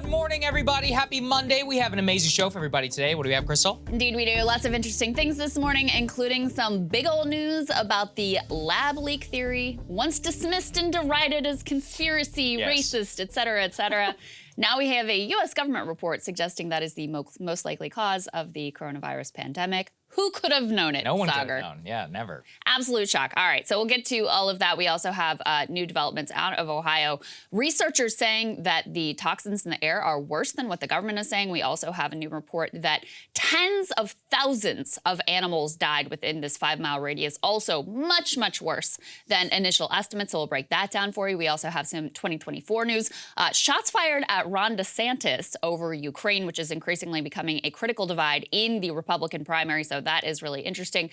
Good morning, everybody. Happy Monday. We have an amazing show for everybody today. What do we have, Krystal? Indeed, we do. Lots of interesting things this morning, including some big old news about the lab leak theory, once dismissed and derided as conspiracy, racist, et cetera, et cetera. Now we have a U.S. government report suggesting that is the most likely cause of the coronavirus pandemic. Who could have known it, No one could Saagar? have known. Yeah, never. Absolute shock. All right, so we'll get to all of that. We also have new developments out of Ohio. Researchers saying that the toxins in the air are worse than what the government is saying. We also have a new report that tens of thousands of animals died within this 5-mile radius. Also much, much worse than initial estimates. So we'll break that down for you. We also have some 2024 news. Shots fired at Ron DeSantis over Ukraine, which is increasingly becoming a critical divide in the Republican primary. So that is really interesting.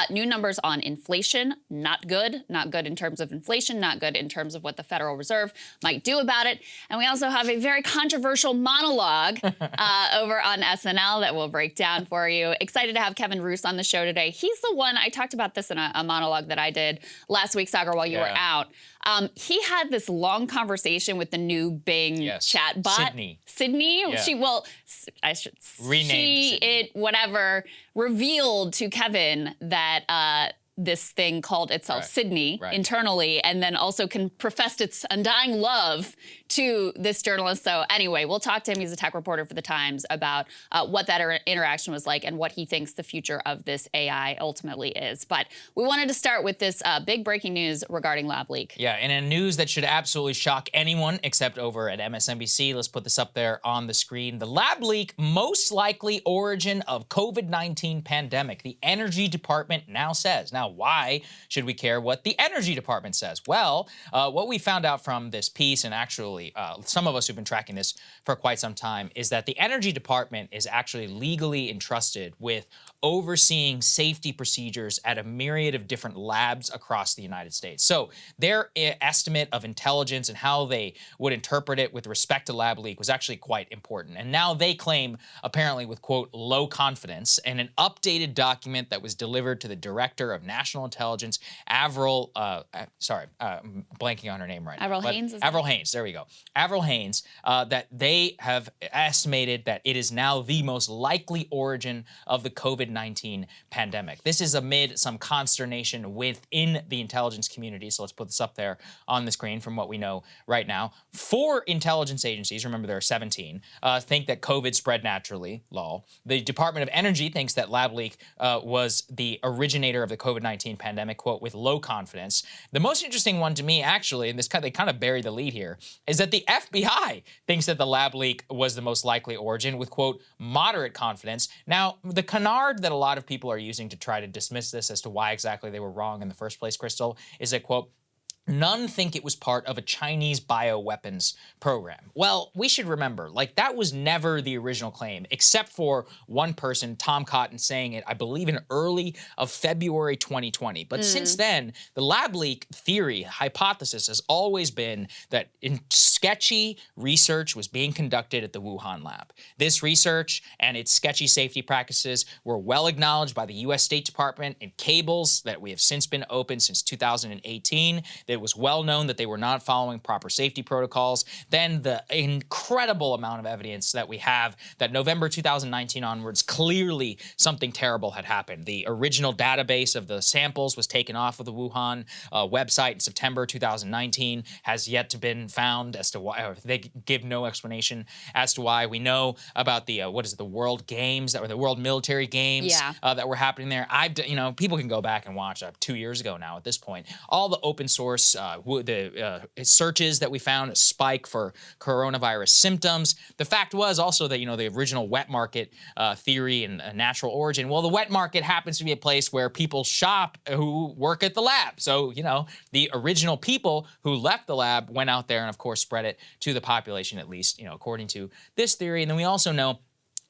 New numbers on inflation, not good. Not good in terms of inflation, not good in terms of what the Federal Reserve might do about it. And we also have a very controversial monologue over on SNL that we'll break down for you. Excited to have Kevin Roose on the show today. He's the one, I talked about this in a monologue that I did last week, Saagar, while you were out. He had this long conversation with the new Bing chatbot. Sydney. Yeah. Renamed whatever, revealed to Kevin that this thing called itself Sydney internally, and then also professed its undying love to this journalist. So anyway, we'll talk to him. He's a tech reporter for the Times about what that interaction was like and what he thinks the future of this AI ultimately is. But we wanted to start with this big breaking news regarding lab leak. Yeah, and a news that should absolutely shock anyone except over at MSNBC. Let's put this up there on the screen. The lab leak, most likely origin of COVID-19 pandemic. The Energy Department now says. Now, why should we care what the Energy Department says? Well, what we found out from this piece, and actually some of us who've been tracking this for quite some time, is that the Energy Department is actually legally entrusted with overseeing safety procedures at a myriad of different labs across the United States. So their estimate of intelligence and how they would interpret it with respect to lab leak was actually quite important. And now they claim, apparently with, quote, low confidence, and an updated document that was delivered to the Director of National Intelligence, Avril, I'm blanking on her name right now. Avril Haines? Avril Haines, there we go. Avril Haines, that they have estimated that it is now the most likely origin of the COVID-19 pandemic. This is amid some consternation within the intelligence community. So let's put this up there on the screen from what we know right now. 4 intelligence agencies, remember there are 17, think that COVID spread naturally, lol. The Department of Energy thinks that lab leak was the originator of the COVID-19 pandemic, quote, with low confidence. The most interesting one to me, actually, and they kind of bury the lead here, is that the FBI thinks that the lab leak was the most likely origin with, quote, moderate confidence. Now, the canard that a lot of people are using to try to dismiss this as to why exactly they were wrong in the first place, Krystal, is that, quote, none think it was part of a Chinese bioweapons program. Well, we should remember, like, that was never the original claim, except for one person, Tom Cotton, saying it, I believe, in early of February 2020. But since then, the lab leak theory, hypothesis, has always been that sketchy research was being conducted at the Wuhan lab. This research and its sketchy safety practices were well acknowledged by the U.S. State Department in cables that we have since been open since 2018. It was well known that they were not following proper safety protocols. Then the incredible amount of evidence that we have that November 2019 onwards, clearly something terrible had happened. The original database of the samples was taken off of the Wuhan website in September 2019, has yet to been found as to why. They give no explanation as to why. We know about the the World Games, or the World Military Games that were happening there. People can go back and watch 2 years ago now at this point. All the open source searches that we found, a spike for coronavirus symptoms. The fact was also that, the original wet market theory and natural origin, well, the wet market happens to be a place where people shop who work at the lab. So, the original people who left the lab went out there and, of course, spread it to the population, at least, according to this theory. And then we also know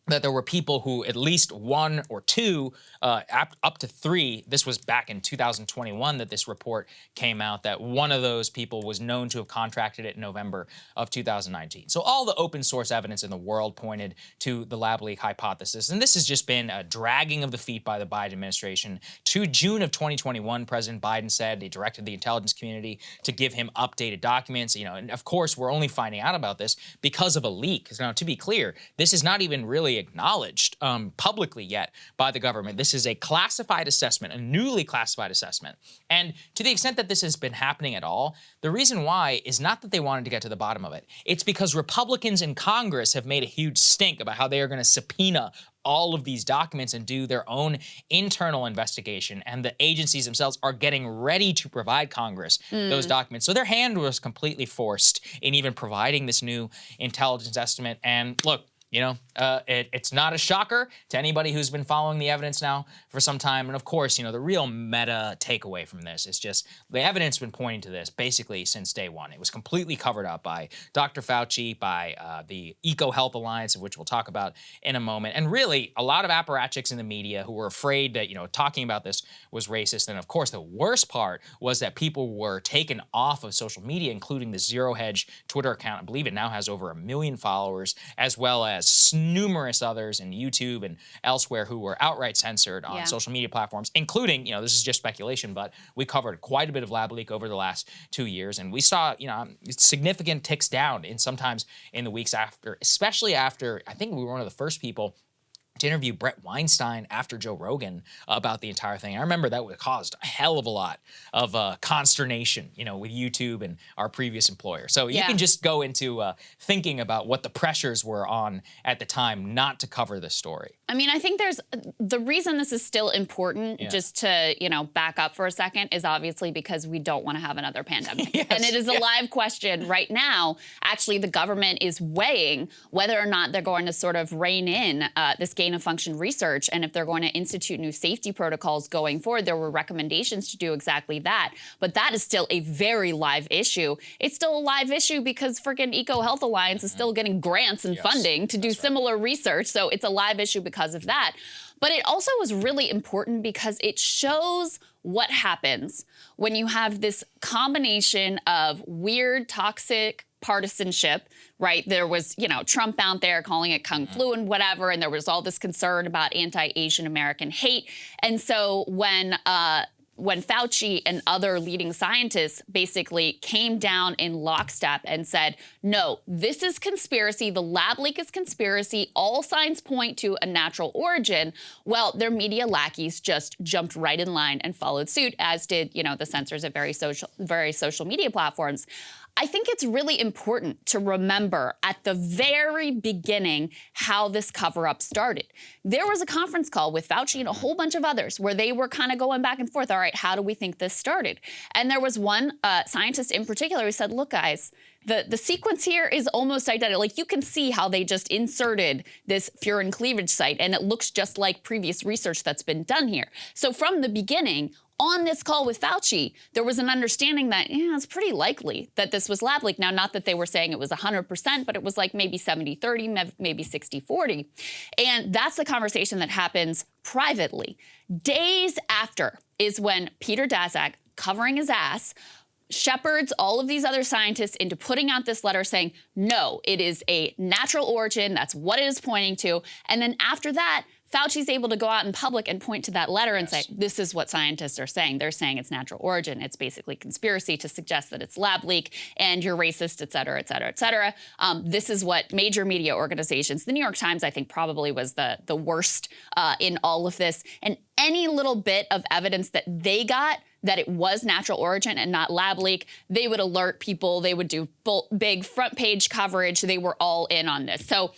that there were people who, at least one or two, up to three, this was back in 2021 that this report came out, that one of those people was known to have contracted it in November of 2019. So all the open source evidence in the world pointed to the lab leak hypothesis. And this has just been a dragging of the feet by the Biden administration. To June of 2021, President Biden said he directed the intelligence community to give him updated documents. And of course, we're only finding out about this because of a leak. Now, to be clear, this is not even really acknowledged publicly yet by the government. This is a classified assessment, a newly classified assessment. And to the extent that this has been happening at all, the reason why is not that they wanted to get to the bottom of it. It's because Republicans in Congress have made a huge stink about how they are going to subpoena all of these documents and do their own internal investigation, and the agencies themselves are getting ready to provide Congress those documents. So their hand was completely forced in even providing this new intelligence estimate. And look, it's not a shocker to anybody who's been following the evidence now for some time. And of course, the real meta takeaway from this is just the evidence has been pointing to this basically since day one. It was completely covered up by Dr. Fauci, by the EcoHealth Alliance, of which we'll talk about in a moment. And really, a lot of apparatchiks in the media who were afraid that, talking about this was racist. And of course, the worst part was that people were taken off of social media, including the Zero Hedge Twitter account. I believe it now has over 1 million followers, as well as numerous others in YouTube and elsewhere who were outright censored on social media platforms, including, this is just speculation, but we covered quite a bit of lab leak over the last 2 years. And we saw, significant ticks down sometimes in the weeks after, especially after, I think we were one of the first people to interview Brett Weinstein after Joe Rogan about the entire thing. I remember that caused a hell of a lot of consternation, with YouTube and our previous employer. So you can just go into thinking about what the pressures were on at the time not to cover this story. I mean, I think there's the reason this is still important, just to, back up for a second, is obviously because we don't want to have another pandemic. And it is a live question right now. Actually, the government is weighing whether or not they're going to sort of rein in this gain-of-function research, and if they're going to institute new safety protocols going forward. There were recommendations to do exactly that, but that is still a very live issue. It's still a live issue because freaking EcoHealth Alliance is still getting grants and funding to do similar research, so it's a live issue because of that. But it also was really important because it shows what happens when you have this combination of weird, toxic partisanship, right? There was, Trump out there calling it Kung Flu and whatever, and there was all this concern about anti-Asian American hate. And so when Fauci and other leading scientists basically came down in lockstep and said, no, this is conspiracy, the lab leak is conspiracy, all signs point to a natural origin, well, their media lackeys just jumped right in line and followed suit, as did, the censors at various social media platforms. I think it's really important to remember at the very beginning how this cover-up started. There was a conference call with Fauci and a whole bunch of others where they were kind of going back and forth. All right, how do we think this started? And there was one scientist in particular who said, look, guys, the sequence here is almost identical. Like, you can see how they just inserted this furin cleavage site, and it looks just like previous research that's been done here. So from the beginning, on this call with Fauci, there was an understanding that, it's pretty likely that this was lab leak. Now, not that they were saying it was 100%, but it was like maybe 70-30, maybe 60-40. And that's the conversation that happens privately. Days after is when Peter Daszak, covering his ass, shepherds all of these other scientists into putting out this letter saying, no, it is a natural origin. That's what it is pointing to. And then after that, Fauci's able to go out in public and point to that letter and say, this is what scientists are saying. They're saying it's natural origin. It's basically conspiracy to suggest that it's lab leak and you're racist, et cetera, et cetera, et cetera. This is what major media organizations, the New York Times, I think probably was the worst in all of this. And any little bit of evidence that they got that it was natural origin and not lab leak, they would alert people. They would do big front page coverage. They were all in on this. So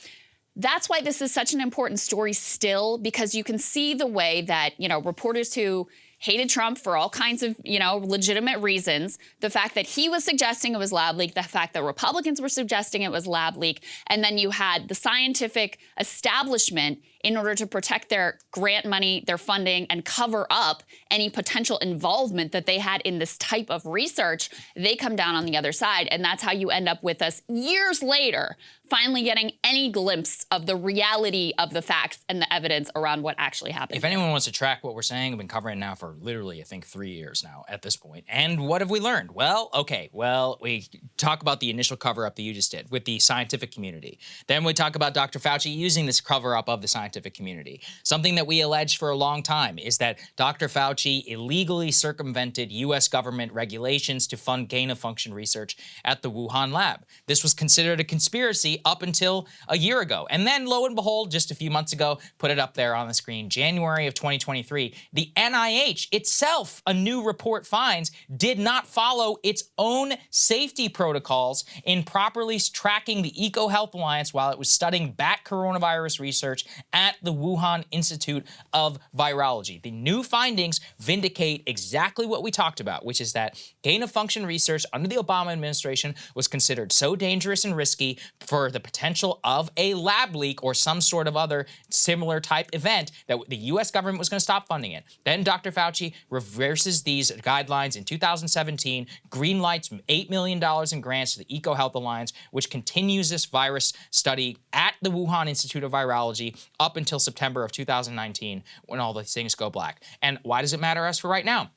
that's why this is such an important story still, because you can see the way that, reporters who hated Trump for all kinds of, legitimate reasons, the fact that he was suggesting it was lab leak, the fact that Republicans were suggesting it was lab leak, and then you had the scientific establishment, in order to protect their grant money, their funding, and cover up any potential involvement that they had in this type of research, they come down on the other side. And that's how you end up with us years later finally getting any glimpse of the reality of the facts and the evidence around what actually happened. If anyone wants to track what we're saying, I've been covering it now for literally, I think, 3 years now at this point. And what have we learned? Well, okay, we talk about the initial cover-up that you just did with the scientific community. Then we talk about Dr. Fauci using this cover-up of the scientific community. Something that we alleged for a long time is that Dr. Fauci illegally circumvented U.S. government regulations to fund gain-of-function research at the Wuhan lab. This was considered a conspiracy up until a year ago. And then, lo and behold, just a few months ago, put it up there on the screen, January of 2023, the NIH itself, a new report finds, did not follow its own safety protocols in properly tracking the EcoHealth Alliance while it was studying bat coronavirus research at the Wuhan Institute of Virology. The new findings vindicate exactly what we talked about, which is that gain-of-function research under the Obama administration was considered so dangerous and risky for the potential of a lab leak or some sort of other similar type event that the U.S. government was going to stop funding it. Then Dr. Fauci reverses these guidelines in 2017, greenlights $8 million in grants to the EcoHealth Alliance, which continues this virus study at the Wuhan Institute of Virology up until September of 2019 when all these things go black. And why does it matter us for right now?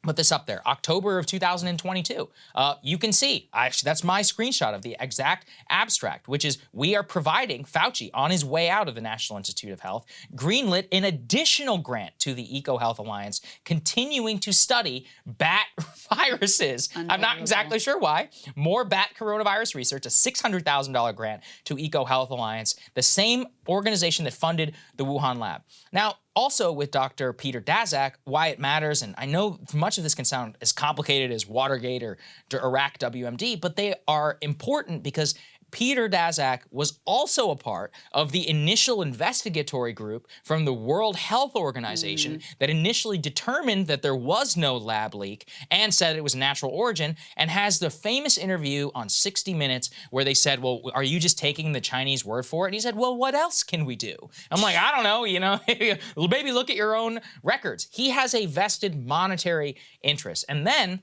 Put this up there, October of 2022. You can see, actually, that's my screenshot of the exact abstract, which is we are providing Fauci on his way out of the National Institute of Health, greenlit an additional grant to the EcoHealth Alliance, continuing to study bat viruses. I'm not exactly sure why. More bat coronavirus research, a $600,000 grant to EcoHealth Alliance, the same organization that funded the Wuhan lab. Now, also with Dr. Peter Daszak, why it matters, and I know much of this can sound as complicated as Watergate or Iraq WMD, but they are important because Peter Daszak was also a part of the initial investigatory group from the World Health Organization that initially determined that there was no lab leak and said it was natural origin, and has the famous interview on 60 Minutes where they said, well, are you just taking the Chinese word for it? And he said, well, what else can we do? I'm like, I don't know, maybe look at your own records. He has a vested monetary interest. And then,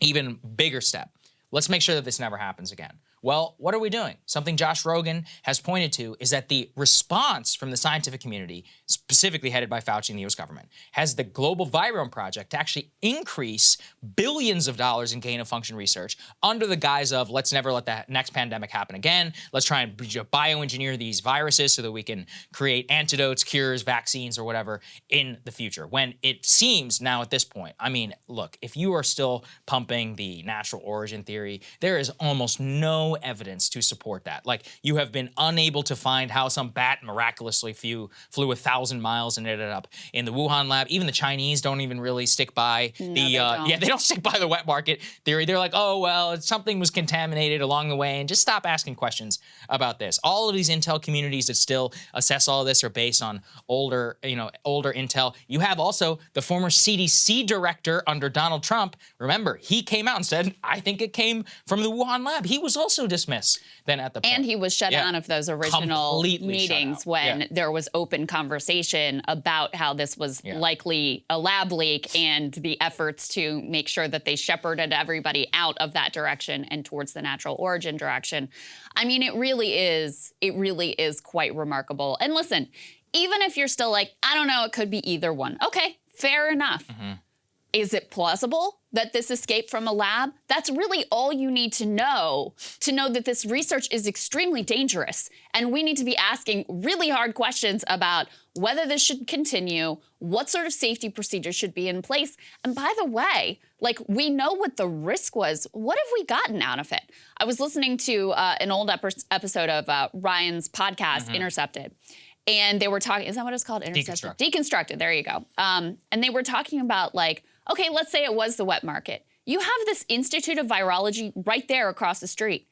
even bigger step, let's make sure that this never happens again. Well, what are we doing? Something Josh Rogan has pointed to is that the response from the scientific community, specifically headed by Fauci and the U.S. government, has the Global Virome Project to actually increase billions of dollars in gain-of-function research under the guise of let's never let that next pandemic happen again. Let's try and bioengineer these viruses so that we can create antidotes, cures, vaccines, or whatever in the future. When it seems now at this point, I mean, look, if you are still pumping the natural origin theory, there is almost no evidence to support that. Like, you have been unable to find how some bat miraculously flew 1,000 miles and ended up in the Wuhan lab. Even the Chinese don't even really stick by they don't stick by the wet market theory. They're like, oh, well, something was contaminated along the way, and just stop asking questions about this. All of these intel communities that still assess all of this are based on older intel. You have also the former CDC director under Donald Trump. Remember, he came out and said, I think it came from the Wuhan lab. He was also dismissed then at the point. And he was shut down of those original meetings when there was open conversation about how this was likely a lab leak and the efforts to make sure that they shepherded everybody out of that direction and towards the natural origin direction. I mean, it really is quite remarkable. And listen, even if you're still like, I don't know, it could be either one. Okay, fair enough. Is it plausible that this escaped from a lab? That's really all you need to know that this research is extremely dangerous. And we need to be asking really hard questions about whether this should continue, what sort of safety procedures should be in place. And by the way, like, we know what the risk was. What have we gotten out of it? I was listening to an old episode of Ryan's podcast, Intercepted. And they were talking, is that what it's called? Intercepted? Deconstructed, there you go. And they were talking about, like, okay, let's say it was the wet market. You have this Institute of Virology right there across the street.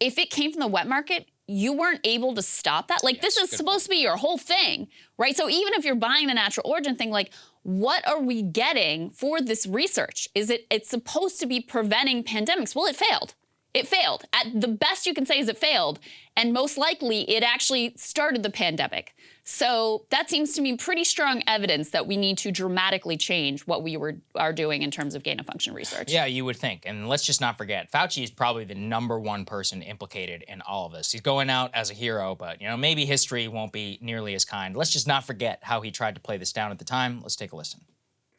If it came from the wet market, you weren't able to stop that? Like, this is supposed to be your whole thing, right? So even if you're buying the natural origin thing, like, what are we getting for this research? It's supposed to be preventing pandemics. Well, it failed. It failed. At the best you can say is it failed. And most likely it actually started the pandemic. So that seems to me pretty strong evidence that we need to dramatically change what we are doing in terms of gain-of-function research. Yeah, you would think. And let's just not forget, Fauci is probably the #1 person implicated in all of this. He's going out as a hero, but maybe history won't be nearly as kind. Let's just not forget how he tried to play this down at the time. Let's take a listen.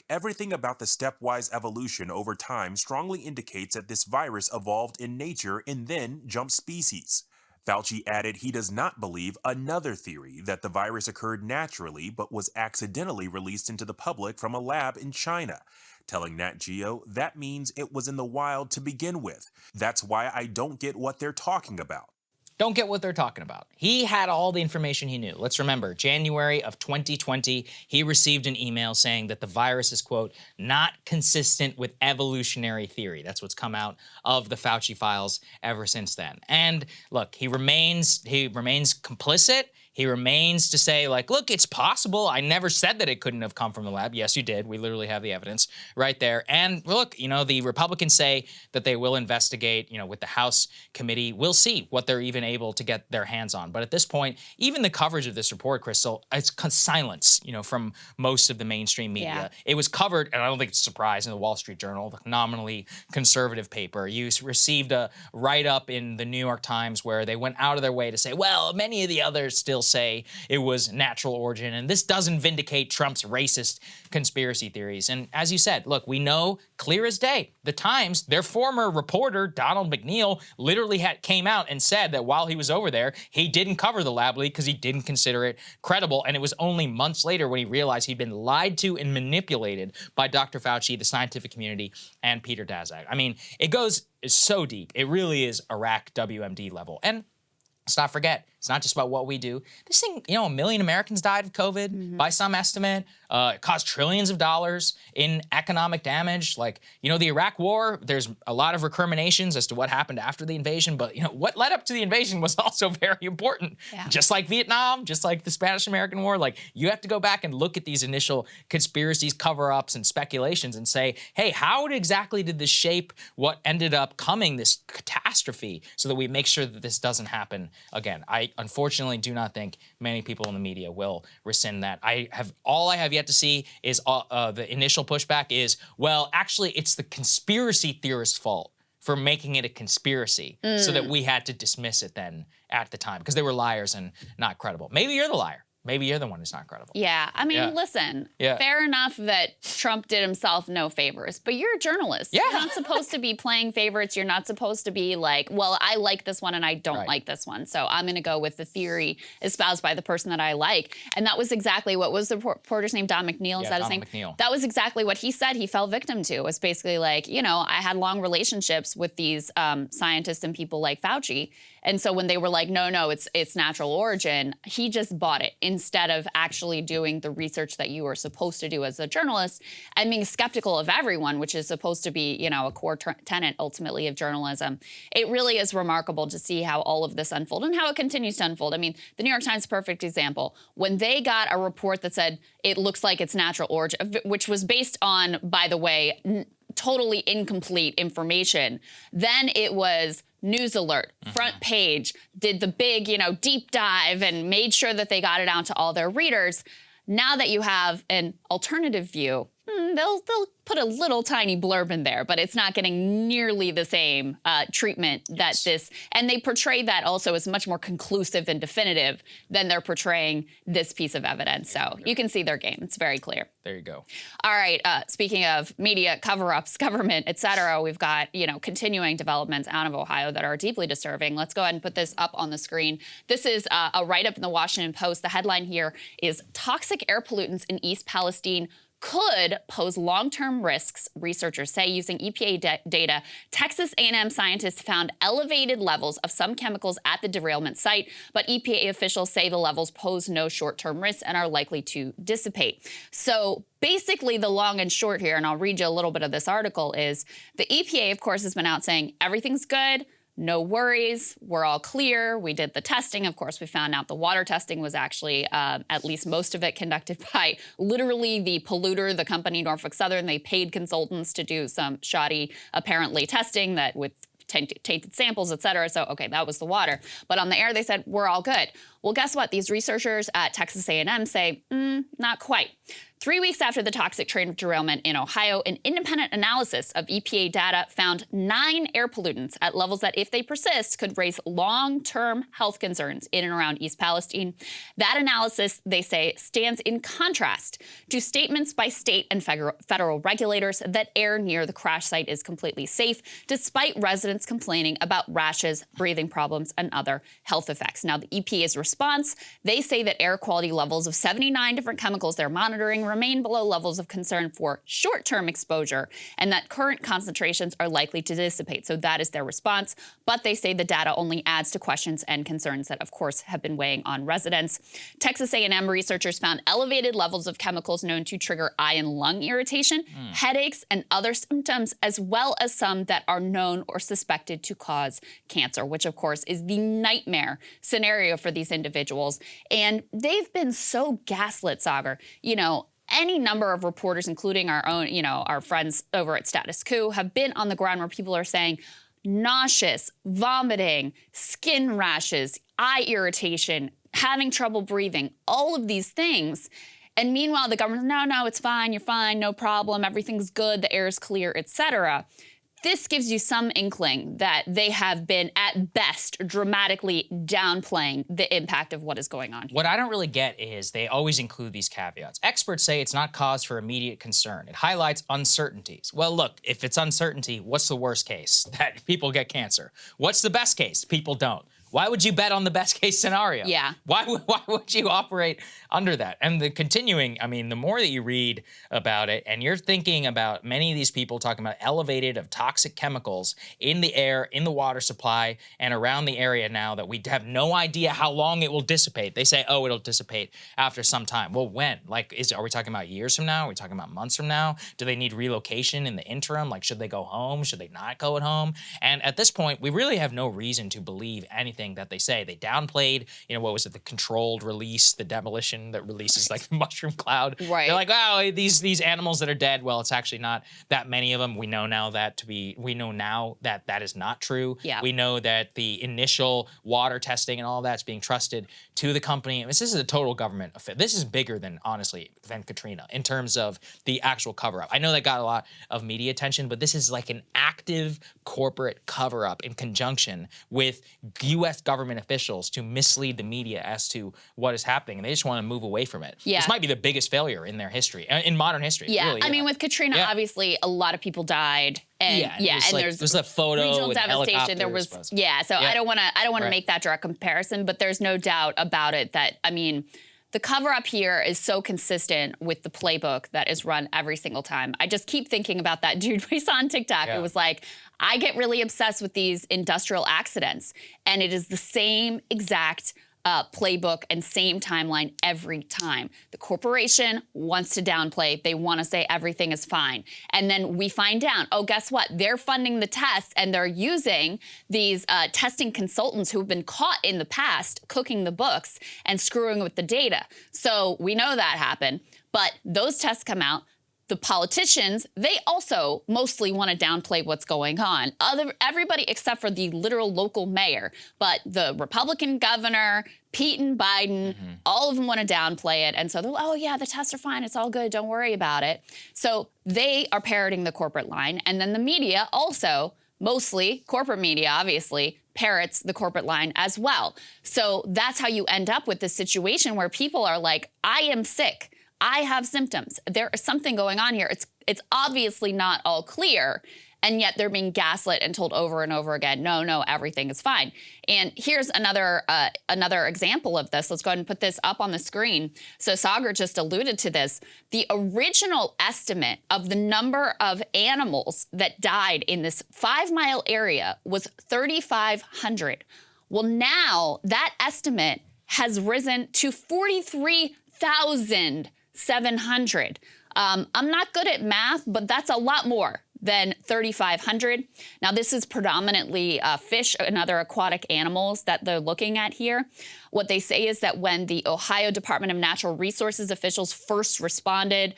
Everything about the stepwise evolution over time strongly indicates that this virus evolved in nature and then jumped species. Fauci added he does not believe another theory that the virus occurred naturally but was accidentally released into the public from a lab in China. Telling Nat Geo that means it was in the wild to begin with. That's why I don't get what they're talking about. Don't get what they're talking about. He had all the information he knew. Let's remember, January of 2020, he received an email saying that the virus is, quote, not consistent with evolutionary theory. That's what's come out of the Fauci files ever since then. And look, he remains complicit. He remains to say, like, look, it's possible. I never said that it couldn't have come from the lab. Yes, you did. We literally have the evidence right there. And look, the Republicans say that they will investigate, with the House committee. We'll see what they're even able to get their hands on. But at this point, even the coverage of this report, Krystal, it's silence, from most of the mainstream media. Yeah. It was covered, and I don't think it's a surprise, in the Wall Street Journal, the nominally conservative paper. You received a write-up in the New York Times where they went out of their way to say, well, many of the others still say it was natural origin, and this doesn't vindicate Trump's racist conspiracy theories. And as you said, look, we know clear as day, the Times, their former reporter, Donald McNeil, literally came out and said that while he was over there, he didn't cover the lab leak because he didn't consider it credible. And it was only months later when he realized he'd been lied to and manipulated by Dr. Fauci, the scientific community, and Peter Daszak. I mean, it goes so deep. It really is Iraq WMD level. And let's not forget, it's not just about what we do. This thing, 1 million Americans died of COVID by some estimate. It caused trillions of dollars in economic damage. Like, the Iraq war, there's a lot of recriminations as to what happened after the invasion. But, what led up to the invasion was also very important. Yeah. Just like Vietnam, just like the Spanish-American War. Like, you have to go back and look at these initial conspiracies, cover-ups, and speculations and say, hey, how exactly did this shape what ended up coming, this catastrophe, so that we make sure that this doesn't happen again? I unfortunately do not think many people in the media will rescind that. All I have yet to see is the initial pushback is, well, actually, it's the conspiracy theorist's fault for making it a conspiracy so that we had to dismiss it then at the time because they were liars and not credible. Maybe you're the liar. Maybe you're the one who's not credible. Yeah, I mean, listen, fair enough that Trump did himself no favors, but you're a journalist. Yeah. You're not supposed to be playing favorites. You're not supposed to be like, well, I like this one and I don't like this one, so I'm going to go with the theory espoused by the person that I like. And that was exactly what was the reporter's name, Don McNeil, is that his name? McNeil. That was exactly what he said he fell victim to. It was basically like, I had long relationships with these scientists and people like Fauci. And so when they were like, no, it's natural origin, he just bought it instead of actually doing the research that you were supposed to do as a journalist and being skeptical of everyone, which is supposed to be, a core tenet ultimately of journalism. It really is remarkable to see how all of this unfolded and how it continues to unfold. I mean, the New York Times, perfect example. When they got a report that said it looks like it's natural origin, which was based on, by the way, totally incomplete information, then it was news alert, front page, did the big, deep dive and made sure that they got it out to all their readers. Now that you have an alternative view, they'll put a little tiny blurb in there, but it's not getting nearly the same treatment that this, and they portray that also as much more conclusive and definitive than they're portraying this piece of evidence. So you can see their game. It's very clear. There you go. All right. Speaking of media cover-ups, government, et cetera, we've got, continuing developments out of Ohio that are deeply disturbing. Let's go ahead and put this up on the screen. This is a write-up in the Washington Post. The headline here is Toxic Air Pollutants in East Palestine could pose long-term risks, researchers say. Using EPA data, Texas A&M scientists found elevated levels of some chemicals at the derailment site, but EPA officials say the levels pose no short-term risks and are likely to dissipate. So basically, the long and short here, and I'll read you a little bit of this article, is the EPA, of course, has been out saying everything's good. No worries, we're all clear. We did the testing. Of course, we found out the water testing was actually, at least most of it, conducted by literally the polluter, the company Norfolk Southern. They paid consultants to do some shoddy, apparently, testing that with tainted samples, et cetera. So, okay, that was the water. But on the air, they said, we're all good. Well, guess what? These researchers at Texas A&M say, not quite. 3 weeks after the toxic train derailment in Ohio, an independent analysis of EPA data found 9 air pollutants at levels that, if they persist, could raise long-term health concerns in and around East Palestine. That analysis, they say, stands in contrast to statements by state and federal regulators that air near the crash site is completely safe, despite residents complaining about rashes, breathing problems, and other health effects. Now, the EPA's response, they say that air quality levels of 79 different chemicals they're monitoring remain below levels of concern for short-term exposure, and that current concentrations are likely to dissipate. So that is their response. But they say the data only adds to questions and concerns that, of course, have been weighing on residents. Texas A&M researchers found elevated levels of chemicals known to trigger eye and lung irritation, headaches, and other symptoms, as well as some that are known or suspected to cause cancer, which, of course, is the nightmare scenario for these individuals. And they've been so gaslit, Saagar. You know, any number of reporters, including our own, our friends over at Status Quo, have been on the ground where people are saying nauseous, vomiting, skin rashes, eye irritation, having trouble breathing, all of these things. And meanwhile, the government, no, it's fine, you're fine, no problem, everything's good, the air is clear, etc. This gives you some inkling that they have been, at best, dramatically downplaying the impact of what is going on here. What I don't really get is they always include these caveats. Experts say it's not cause for immediate concern. It highlights uncertainties. Well, look, if it's uncertainty, what's the worst case? That people get cancer. What's the best case? People don't. Why would you bet on the best case scenario? Yeah. Why would you operate under that? And the continuing, I mean, the more that you read about it and you're thinking about many of these people talking about elevated of toxic chemicals in the air, in the water supply, and around the area now that we have no idea how long it will dissipate. They say, oh, it'll dissipate after some time. Well, when? Like, are we talking about years from now? Are we talking about months from now? Do they need relocation in the interim? Like, should they go home? Should they not go at home? And at this point, we really have no reason to believe anything that they say. They downplayed, what was it, the controlled release, the demolition that releases like the mushroom cloud. Right. They're like, oh, these animals that are dead, well, it's actually not that many of them. We know now that that is not true. Yeah. We know that the initial water testing and all that's being trusted to the company. This is a total government affair. This is bigger than, honestly, than Katrina in terms of the actual cover-up. I know that got a lot of media attention, but this is like an active corporate cover-up in conjunction with U.S. government officials to mislead the media as to what is happening, and they just want to move away from it. Yeah. This might be the biggest failure in their history, in modern history. Yeah, Really, I mean, with Katrina, obviously, a lot of people died. And, there's a photo regional with devastation. There was, so I don't want to make that direct comparison, but there's no doubt about it that, I mean, the cover-up here is so consistent with the playbook that is run every single time. I just keep thinking about that dude we saw on TikTok. Yeah. It was like, I get really obsessed with these industrial accidents, and it is the same exact playbook and same timeline every time. The corporation wants to downplay. They want to say everything is fine. And then we find out, oh, guess what? They're funding the tests, and they're using these testing consultants who've been caught in the past cooking the books and screwing with the data. So we know that happened. But those tests come out. The politicians, they also mostly want to downplay what's going on. Everybody except for the literal local mayor. But the Republican governor, Pete and Biden, all of them want to downplay it. And so they're, oh, yeah, the tests are fine. It's all good. Don't worry about it. So they are parroting the corporate line. And then the media also, mostly corporate media, obviously, parrots the corporate line as well. So that's how you end up with this situation where people are like, I am sick. I have symptoms. There is something going on here. It's obviously not all clear, and yet they're being gaslit and told over and over again, no, everything is fine. And here's another example of this. Let's go ahead and put this up on the screen. So Saagar just alluded to this. The original estimate of the number of animals that died in this 5-mile area was 3,500. Well, now that estimate has risen to 43,700. I'm not good at math, but that's a lot more then 3,500. Now, this is predominantly fish and other aquatic animals that they're looking at here. What they say is that when the Ohio Department of Natural Resources officials first responded,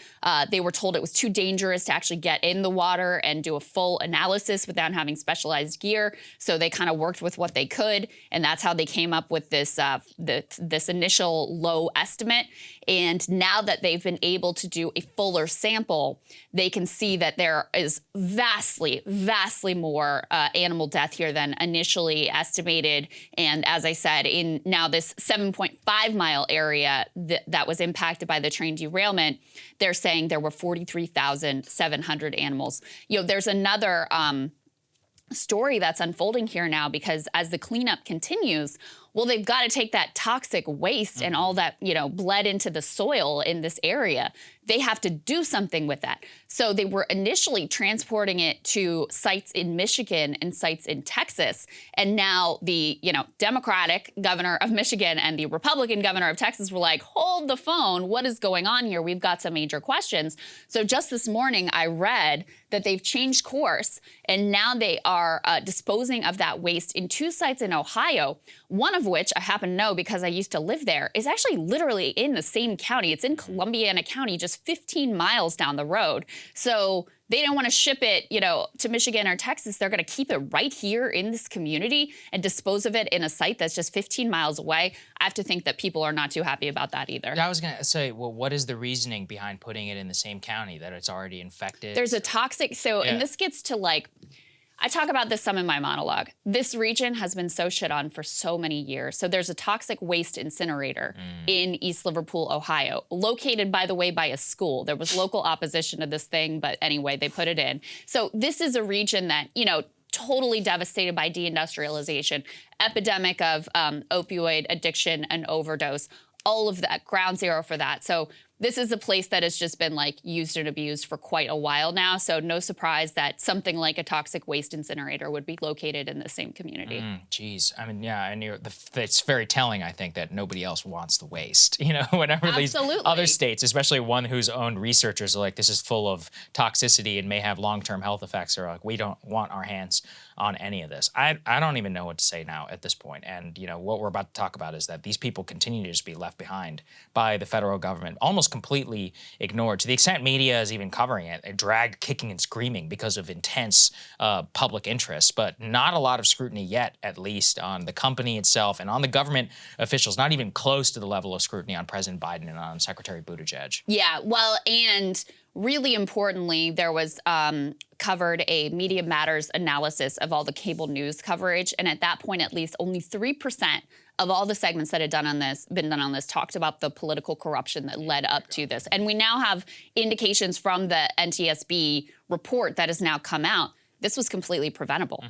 they were told it was too dangerous to actually get in the water and do a full analysis without having specialized gear. So they kind of worked with what they could, and that's how they came up with this this initial low estimate. And now that they've been able to do a fuller sample, they can see that there is vastly more animal death here than initially estimated. And as I said, in now this 7.5 mile area that was impacted by the train derailment, they're saying there were 43,700 animals. You know, there's another story that's unfolding here now, because as the cleanup continues, well, they've got to take that toxic waste and all that, you know, bled into the soil in this area. They have to do something with that. So they were initially transporting it to sites in Michigan and sites in Texas. And now the, you know, Democratic governor of Michigan and the Republican governor of Texas were like, hold the phone. What is going on here? We've got some major questions. So just this morning, I read that they've changed course, and now they are disposing of that waste in 2 sites in Ohio, one of which I happen to know because I used to live there, is actually literally in the same county. It's in Columbiana County, just 15 miles down the road. So they don't want to ship it, you know, to Michigan or Texas. They're going to keep it right here in this community and dispose of it in a site that's just 15 miles away. I have to think that people are not too happy about that either. I was going to say, well, what is the reasoning behind putting it in the same county, that it's already infected? There's a toxic, and this gets to like, I talk about this some in my monologue. This region has been so shit on for so many years. So there's a toxic waste incinerator in East Liverpool, Ohio, located, by the way, by a school. There was local opposition to this thing, but anyway, they put it in. So this is a region that, you know, totally devastated by deindustrialization, epidemic of opioid addiction and overdose, all of that, ground zero for that. So this is a place that has just been like used and abused for quite a while now. So no surprise that something like a toxic waste incinerator would be located in the same community. Geez, I mean, yeah, and it's very telling, I think, that nobody else wants the waste. You know, whenever these other states, especially one whose own researchers are like, this is full of toxicity and may have long-term health effects, are like, we don't want our hands on any of this. I don't even know what to say now at this point. And, you know, what we're about to talk about is that these people continue to just be left behind by the federal government, almost completely ignored, to the extent media is even covering it, dragged kicking and screaming because of intense public interest, but not a lot of scrutiny yet, at least on the company itself and on the government officials, not even close to the level of scrutiny on President Biden and on Secretary Buttigieg. Yeah, well, and really importantly, there was covered a Media Matters analysis of all the cable news coverage. And at that point, at least only 3% of all the segments that had been done on this talked about the political corruption that led up to this. And we now have indications from the NTSB report that has now come out. This was completely preventable.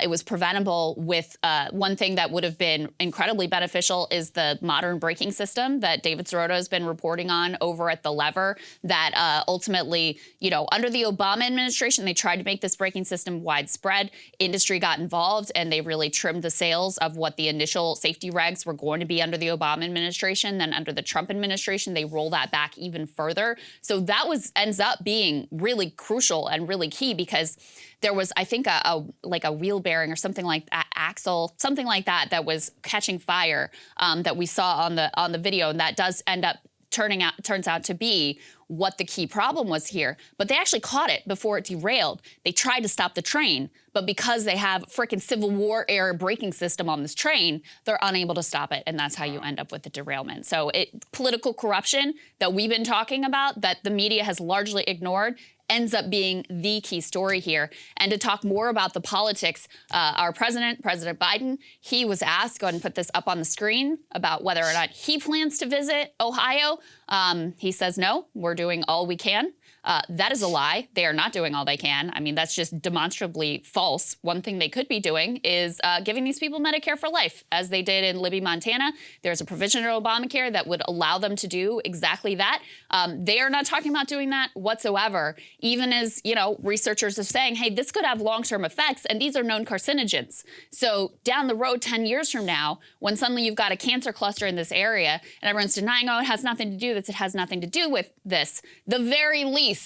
It was preventable with one thing that would have been incredibly beneficial is the modern braking system that David Sirota has been reporting on over at The Lever, that ultimately, you know, under the Obama administration, they tried to make this braking system widespread. Industry got involved and they really trimmed the sails of what the initial safety regs were going to be under the Obama administration. Then under the Trump administration, they roll that back even further. So that ends up being really crucial and really key, because there was, I think, a wheel bearing or something like that, axle, something like that, that was catching fire that we saw on the video, and that does end up turns out to be what the key problem was here. But they actually caught it before it derailed. They tried to stop the train, but because they have frickin' Civil War era braking system on this train, they're unable to stop it, and that's how you end up with the derailment. So political corruption that we've been talking about, that the media has largely ignored, ends up being the key story here. And to talk more about the politics, our President Biden, he was asked, go ahead and put this up on the screen, about whether or not he plans to visit Ohio. He says, no, we're doing all we can. That is a lie. They are not doing all they can. I mean, that's just demonstrably false. One thing they could be doing is giving these people Medicare for life, as they did in Libby, Montana. There's a provision in Obamacare that would allow them to do exactly that. They are not talking about doing that whatsoever, even as, you know, researchers are saying, hey, this could have long-term effects, and these are known carcinogens. So down the road, 10 years from now, when suddenly you've got a cancer cluster in this area, and everyone's denying, oh, it has nothing to do with this, it has nothing to do with this, the very least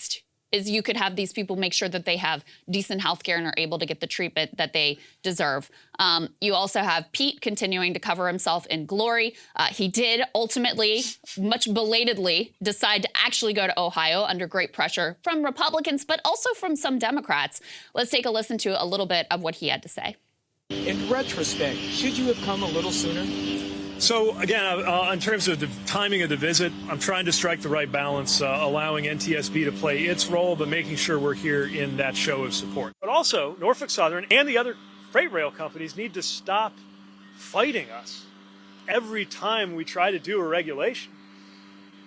is you could have these people make sure that they have decent health care and are able to get the treatment that they deserve. You also have Pete continuing to cover himself in glory. He did ultimately, much belatedly, decide to actually go to Ohio under great pressure from Republicans, but also from some Democrats. Let's take a listen to a little bit of what he had to say. In retrospect, should you have come a little sooner? So again, in terms of the timing of the visit, I'm trying to strike the right balance, allowing NTSB to play its role, but making sure we're here in that show of support. But also, Norfolk Southern and the other freight rail companies need to stop fighting us every time we try to do a regulation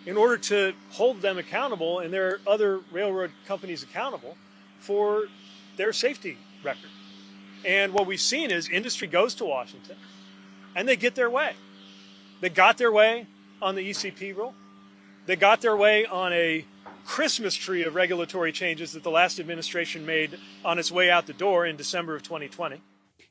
in order to hold them accountable and their other railroad companies accountable for their safety record. And what we've seen is industry goes to Washington and they get their way. They got their way on the ECP rule. They got their way on a Christmas tree of regulatory changes that the last administration made on its way out the door in December of 2020.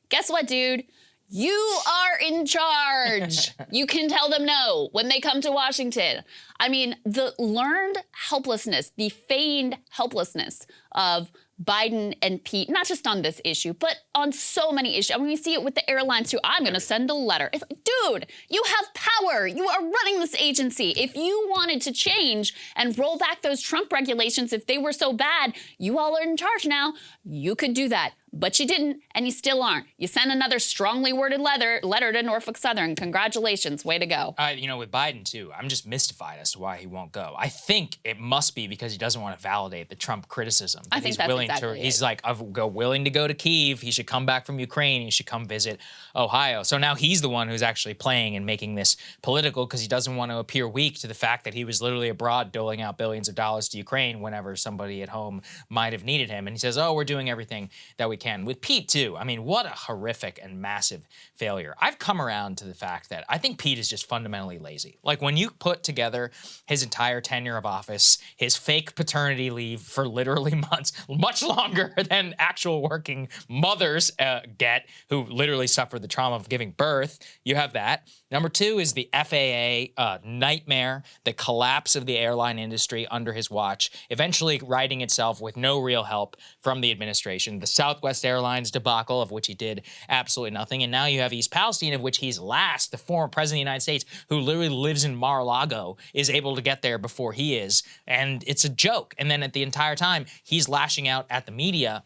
Guess what, dude? You are in charge. You can tell them no when they come to Washington. I mean, the learned helplessness, the feigned helplessness of Biden and Pete, not just on this issue, but on so many issues. I mean, we see it with the airlines too. I'm going to send a letter. Dude, you have power. You are running this agency. If you wanted to change and roll back those Trump regulations, if they were so bad, you all are in charge now. You could do that. But you didn't, and you still aren't. You sent another strongly worded letter to Norfolk Southern. Congratulations. Way to go. With Biden, too, I'm just mystified as to why he won't go. I think it must be because he doesn't want to validate the Trump criticism. I think that's exactly it. He's like, willing to go to Kyiv. He should come back from Ukraine. He should come visit Ohio. So now he's the one who's actually playing and making this political because he doesn't want to appear weak to the fact that he was literally abroad doling out billions of dollars to Ukraine whenever somebody at home might have needed him. And he says, we're doing everything that we can. With Pete, too, I mean, what a horrific and massive failure. I've come around to the fact that I think Pete is just fundamentally lazy. Like, when you put together his entire tenure of office, his fake paternity leave for literally months, much longer than actual working mothers get, who literally suffer the trauma of giving birth, you have that. Number two is the FAA nightmare, the collapse of the airline industry under his watch, eventually righting itself with no real help from the administration. The Southwest Airlines debacle, of which he did absolutely nothing. And now you have East Palestine, of which he's last. The former president of the United States, who literally lives in Mar-a-Lago, is able to get there before he is. And it's a joke. And then at the entire time, he's lashing out at the media.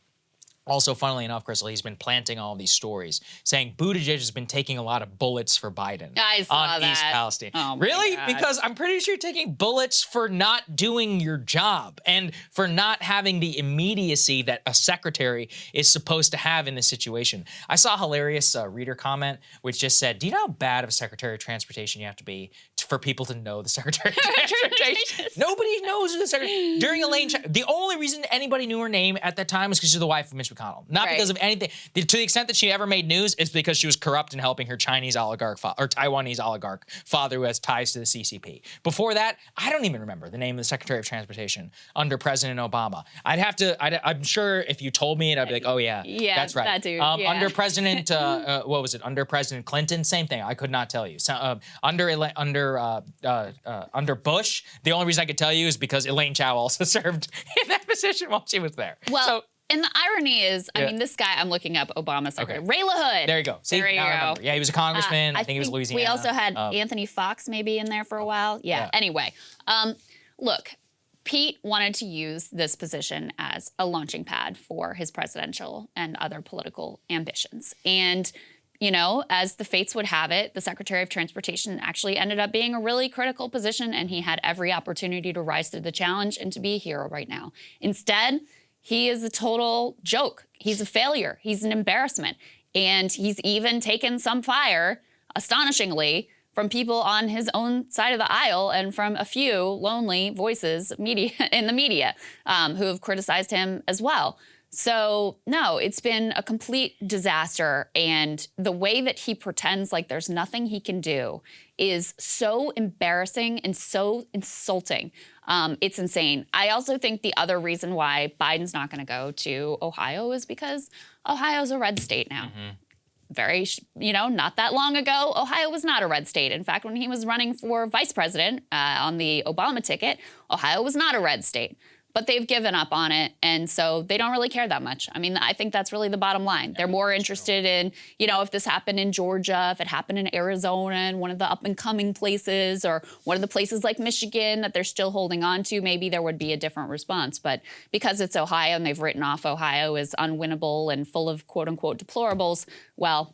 Also, funnily enough, Krystal, he's been planting all these stories saying Buttigieg has been taking a lot of bullets for Biden on East Palestine. Oh, really? Because I'm pretty sure you're taking bullets for not doing your job and for not having the immediacy that a secretary is supposed to have in this situation. I saw a hilarious reader comment which just said, do you know how bad of a Secretary of Transportation you have to be for people to know the Secretary of Transportation? Nobody knows who the Secretary. During Elaine, the only reason anybody knew her name at that time was because she's the wife of Mitch McConnell. Not because of anything. To the extent that she ever made news is because she was corrupt in helping her Chinese oligarch or Taiwanese oligarch father who has ties to the CCP. Before that, I don't even remember the name of the Secretary of Transportation under President Obama. I'm sure if you told me it, I'd be like, oh yeah, that's right. That dude, Under President, what was it? Under President Clinton, same thing. I could not tell you. So, under Bush, the only reason I could tell you is because Elaine Chao also served in that position while she was there. Well, and the irony is, I mean, this guy, I'm looking up Obama secretary, Ray LaHood. There you go. See, there you go. Yeah, he was a congressman. I think he was Louisiana. We also had Anthony Fox maybe in there for a while. Yeah. Anyway, look, Pete wanted to use this position as a launching pad for his presidential and other political ambitions. And as the fates would have it, the Secretary of Transportation actually ended up being a really critical position, and he had every opportunity to rise to the challenge and to be a hero right now. Instead, he is a total joke. He's a failure. He's an embarrassment. And he's even taken some fire, astonishingly, from people on his own side of the aisle and from a few lonely voices in the media who have criticized him as well. So, no, it's been a complete disaster. And the way that he pretends like there's nothing he can do is so embarrassing and so insulting. It's insane. I also think the other reason why Biden's not going to go to Ohio is because Ohio's a red state now. Not that long ago, Ohio was not a red state. In fact, when he was running for vice president on the Obama ticket, Ohio was not a red state. but they've given up on it, and so they don't really care that much. I mean, I think that's really the bottom line. They're more interested in, if this happened in Georgia, if it happened in Arizona, and one of the up-and-coming places, or one of the places like Michigan that they're still holding on to, maybe there would be a different response. But because it's Ohio and they've written off Ohio as unwinnable and full of quote-unquote deplorables, well,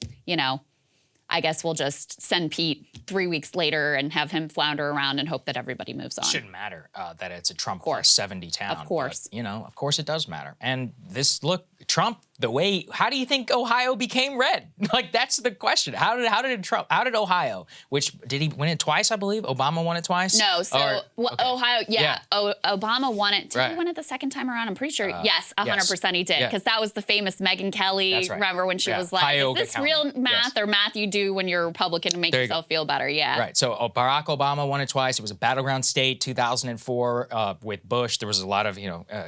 I guess we'll just send Pete 3 weeks later and have him flounder around and hope that everybody moves on. It shouldn't matter that it's a Trump plus 70 town. Of course. But, of course it does matter. And Trump, how do you think Ohio became red? Like, that's the question. How did Ohio, did he win it twice, I believe? Obama won it twice? No, Ohio, Obama won it. Did he win it the second time around? I'm pretty sure, yes, 100% he did. Because that was the famous Megyn Kelly, right. Remember when she was like, is this real math or math you do when you're a Republican to make yourself feel better? Yeah. Right, so Barack Obama won it twice. It was a battleground state, 2004 with Bush. There was a lot of,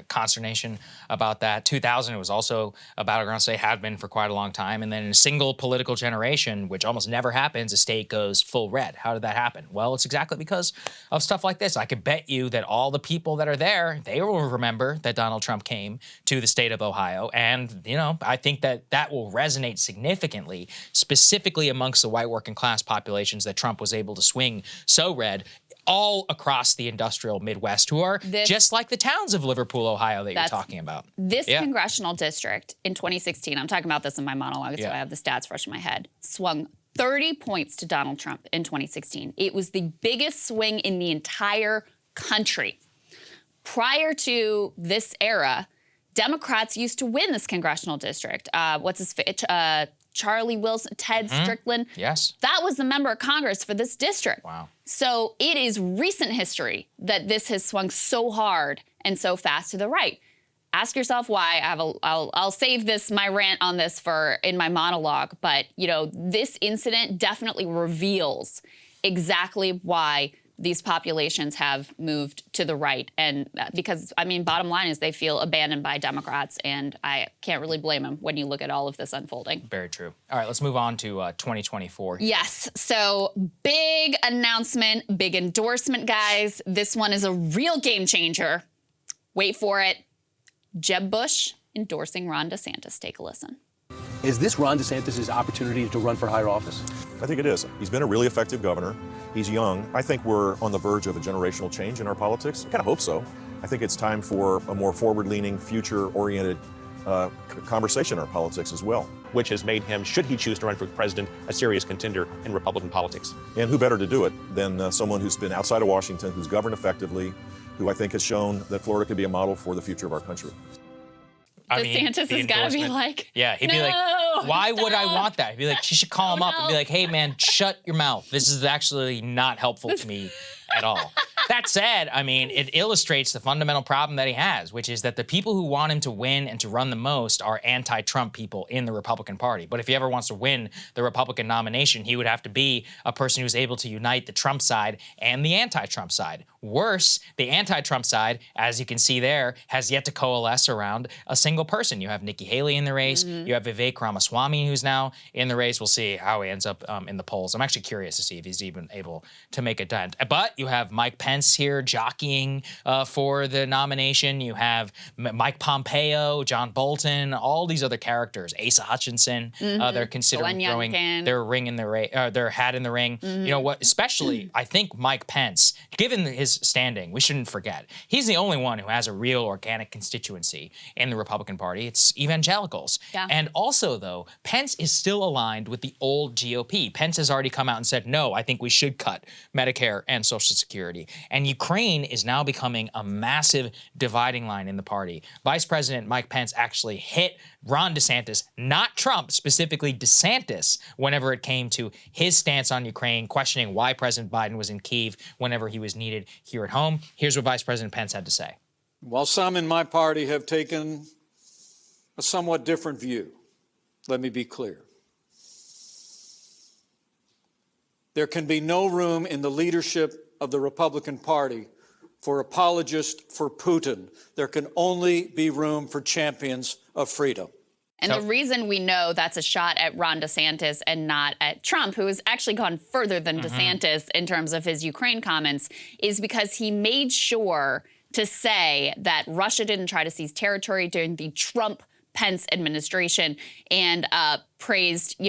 consternation about that. 2000, it was also a battleground state, had been for quite a long time. And then in a single political generation, which almost never happens, a state goes full red. How did that happen? Well, it's exactly because of stuff like this. I could bet you that all the people that are there, they will remember that Donald Trump came to the state of Ohio. And, I think that will resonate significantly, specifically amongst the white working class populations that Trump was able to swing so red all across the industrial Midwest, who are just like the towns of Liverpool, Ohio that you're talking about. This congressional district in 2016, I'm talking about this in my monologue, so I have the stats fresh in my head, swung 30 points to Donald Trump in 2016. It was the biggest swing in the entire country. Prior to this era, Democrats used to win this congressional district. Charlie Wilson, Ted Strickland. Yes. That was the member of Congress for this district. Wow. So it is recent history that this has swung so hard and so fast to the right. Ask yourself why. I'll save my rant on this for in my monologue, but this incident definitely reveals exactly why these populations have moved to the right. And because, bottom line is they feel abandoned by Democrats, and I can't really blame them when you look at all of this unfolding. Very true. All right, let's move on to 2024. Yes, so big announcement, big endorsement, guys. This one is a real game changer. Wait for it. Jeb Bush endorsing Ron DeSantis. Take a listen. Is this Ron DeSantis' opportunity to run for higher office? I think it is. He's been a really effective governor. He's young. I think we're on the verge of a generational change in our politics. I kind of hope so. I think it's time for a more forward-leaning, future-oriented conversation in our politics as well. Which has made him, should he choose to run for president, a serious contender in Republican politics. And who better to do it than someone who's been outside of Washington, who's governed effectively, who I think has shown that Florida could be a model for the future of our country. DeSantis has got to be like, he'd be like, why would I want that? He'd be like, she should call him up and be like, hey, man, shut your mouth. This is actually not helpful to me at all. That said, it illustrates the fundamental problem that he has, which is that the people who want him to win and to run the most are anti-Trump people in the Republican Party. But if he ever wants to win the Republican nomination, he would have to be a person who's able to unite the Trump side and the anti-Trump side. Worse, the anti-Trump side, as you can see there, has yet to coalesce around a single person. You have Nikki Haley in the race. You have Vivek Ramaswamy, who's now in the race. We'll see how he ends up in the polls. I'm actually curious to see if he's even able to make a dent. But you have Mike Pence here jockeying for the nomination. You have Mike Pompeo, John Bolton, all these other characters. Asa Hutchinson, they're considering throwing their hat in the ring. You know what? Especially, I think Mike Pence, given his standing, we shouldn't forget, he's the only one who has a real organic constituency in the Republican Party. It's evangelicals. Yeah. And also, though, Pence is still aligned with the old GOP. Pence has already come out and said, no, I think we should cut Medicare and Social Security. And Ukraine is now becoming a massive dividing line in the party. Vice President Mike Pence actually hit Ron DeSantis, not Trump, specifically DeSantis, whenever it came to his stance on Ukraine, questioning why President Biden was in Kyiv whenever he was needed here at home. Here's what Vice President Pence had to say. While some in my party have taken a somewhat different view, let me be clear. There can be no room in the leadership of the Republican Party for apologists for Putin. There can only be room for champions of freedom. And the reason we know that's a shot at Ron DeSantis and not at Trump, who has actually gone further than DeSantis in terms of his Ukraine comments, is because he made sure to say that Russia didn't try to seize territory during the Trump-Pence administration, and praised,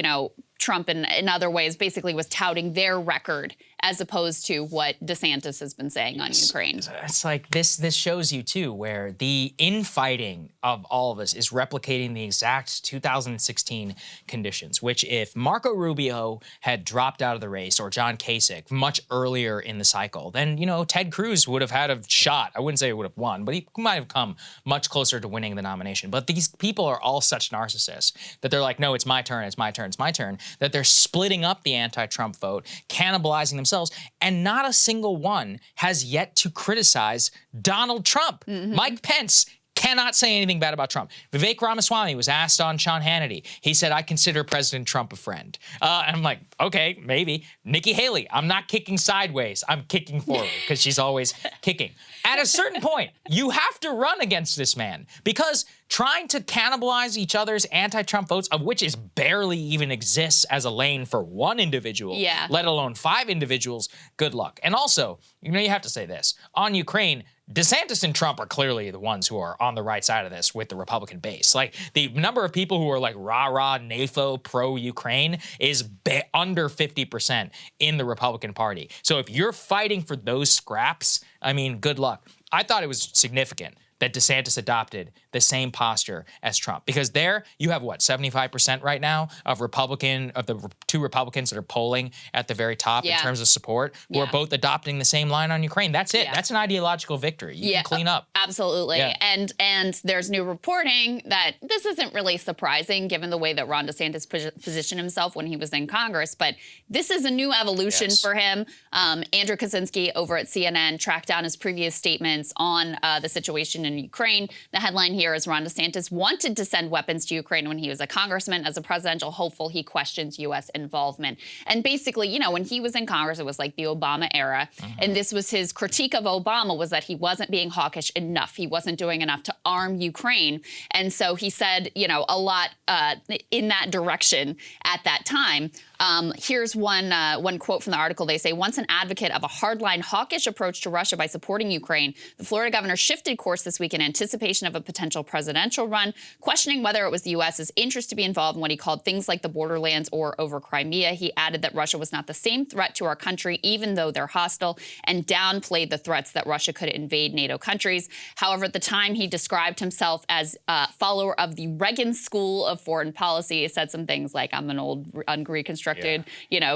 Trump in other ways, basically was touting their record as opposed to what DeSantis has been saying on Ukraine. It's like this shows you, too, where the infighting of all of us is replicating the exact 2016 conditions, which if Marco Rubio had dropped out of the race or John Kasich much earlier in the cycle, then, Ted Cruz would have had a shot. I wouldn't say he would have won, but he might have come much closer to winning the nomination. But these people are all such narcissists that they're like, no, it's my turn, it's my turn, it's my turn, that they're splitting up the anti-Trump vote, cannibalizing themselves, and not a single one has yet to criticize Donald Trump. Mike Pence cannot say anything bad about Trump. Vivek Ramaswamy was asked on Sean Hannity. He said, I consider President Trump a friend. And I'm like, okay, maybe. Nikki Haley, I'm not kicking sideways. I'm kicking forward because she's always kicking. At a certain point, you have to run against this man because trying to cannibalize each other's anti-Trump votes, of which is barely even exists as a lane for one individual, let alone 5 individuals, good luck. And also, you have to say this. On Ukraine, DeSantis and Trump are clearly the ones who are on the right side of this with the Republican base. Like, the number of people who are like rah-rah, NAFO, pro-Ukraine is under 50% in the Republican Party. So if you're fighting for those scraps, I mean, good luck. I thought it was significant that DeSantis adopted the same posture as Trump. Because there you have, 75% right now of the 2 Republicans that are polling at the very top in terms of support, who are both adopting the same line on Ukraine. That's it. That's an ideological victory. You can clean up. Absolutely. And there's new reporting that this isn't really surprising given the way that Ron DeSantis positioned himself when he was in Congress, but this is a new evolution for him. Andrew Kaczynski over at CNN tracked down his previous statements on the situation in Ukraine. The headline here is Ron DeSantis wanted to send weapons to Ukraine when he was a congressman. As a presidential hopeful, he questions U.S. involvement. And basically, when he was in Congress, it was like the Obama era. And this was his critique of Obama, was that he wasn't being hawkish enough. He wasn't doing enough to arm Ukraine. And so he said, a lot in that direction at that time. Here's one quote from the article. They say, once an advocate of a hardline hawkish approach to Russia by supporting Ukraine, the Florida governor shifted course this week in anticipation of a potential presidential run, questioning whether it was the U.S.'s interest to be involved in what he called things like the borderlands or over Crimea. He added that Russia was not the same threat to our country, even though they're hostile, and downplayed the threats that Russia could invade NATO countries. However, at the time, he described himself as a follower of the Reagan School of Foreign Policy. He said some things like, I'm an old, unreconstructed,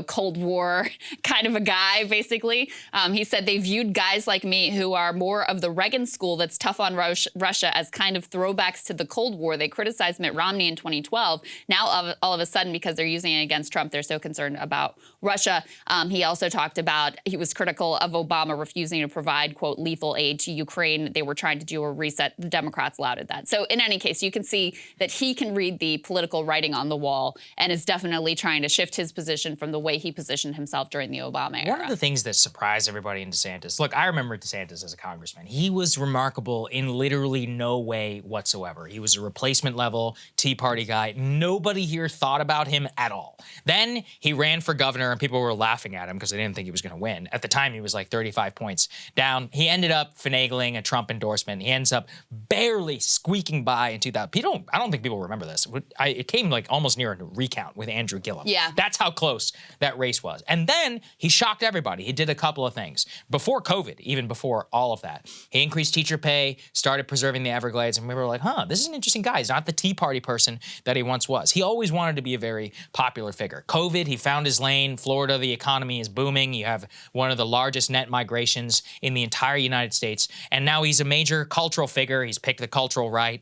Cold War kind of a guy, basically. He said they viewed guys like me who are more of the Reagan school that's tough on Russia as kind of throwbacks to the Cold War. They criticized Mitt Romney in 2012. Now, all of a sudden, because they're using it against Trump, they're so concerned about Russia. He also talked about, he was critical of Obama refusing to provide, quote, lethal aid to Ukraine. They were trying to do a reset. The Democrats lauded that. So in any case, you can see that he can read the political writing on the wall and is definitely trying to shift his position from the way he positioned himself during the Obama era. One of the things that surprised everybody in DeSantis, look, I remember DeSantis as a congressman. He was remarkable in literally no way whatsoever. He was a replacement level Tea Party guy. Nobody here thought about him at all. Then he ran for governor and people were laughing at him because they didn't think he was going to win. At the time, he was like 35 points down. He ended up finagling a Trump endorsement. He ends up barely squeaking by in 2000. I don't think people remember this. It came like almost near a recount with Andrew Gillum. Yeah. That's how close that race was. And then he shocked everybody. He did a couple of things. Before COVID, even before all of that, he increased teacher pay, started preserving the Everglades, and we were like, this is an interesting guy. He's not the Tea Party person that he once was. He always wanted to be a very popular figure. COVID, he found his lane. Florida, the economy is booming. You have one of the largest net migrations in the entire United States. And now he's a major cultural figure. He's picked the cultural right.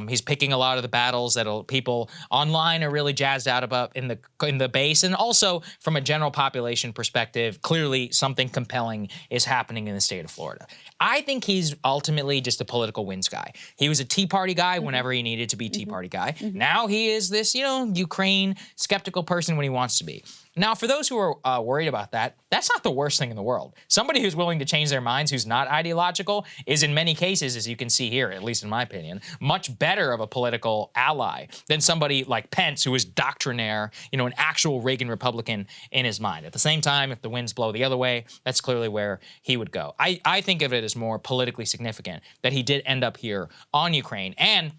He's picking a lot of the battles that people online are really jazzed out about in the base. And also from a general population perspective, clearly something compelling is happening in the state of Florida. I think he's ultimately just a political wins guy. He was a Tea Party guy whenever he needed to be Tea Party guy. Now he is this, Ukraine skeptical person when he wants to be. Now, for those who are worried about that, that's not the worst thing in the world. Somebody who's willing to change their minds, who's not ideological, is in many cases, as you can see here, at least in my opinion, much better of a political ally than somebody like Pence, who is doctrinaire, an actual Reagan Republican in his mind. At the same time, if the winds blow the other way, that's clearly where he would go. I think of it as more politically significant that he did end up here on Ukraine, and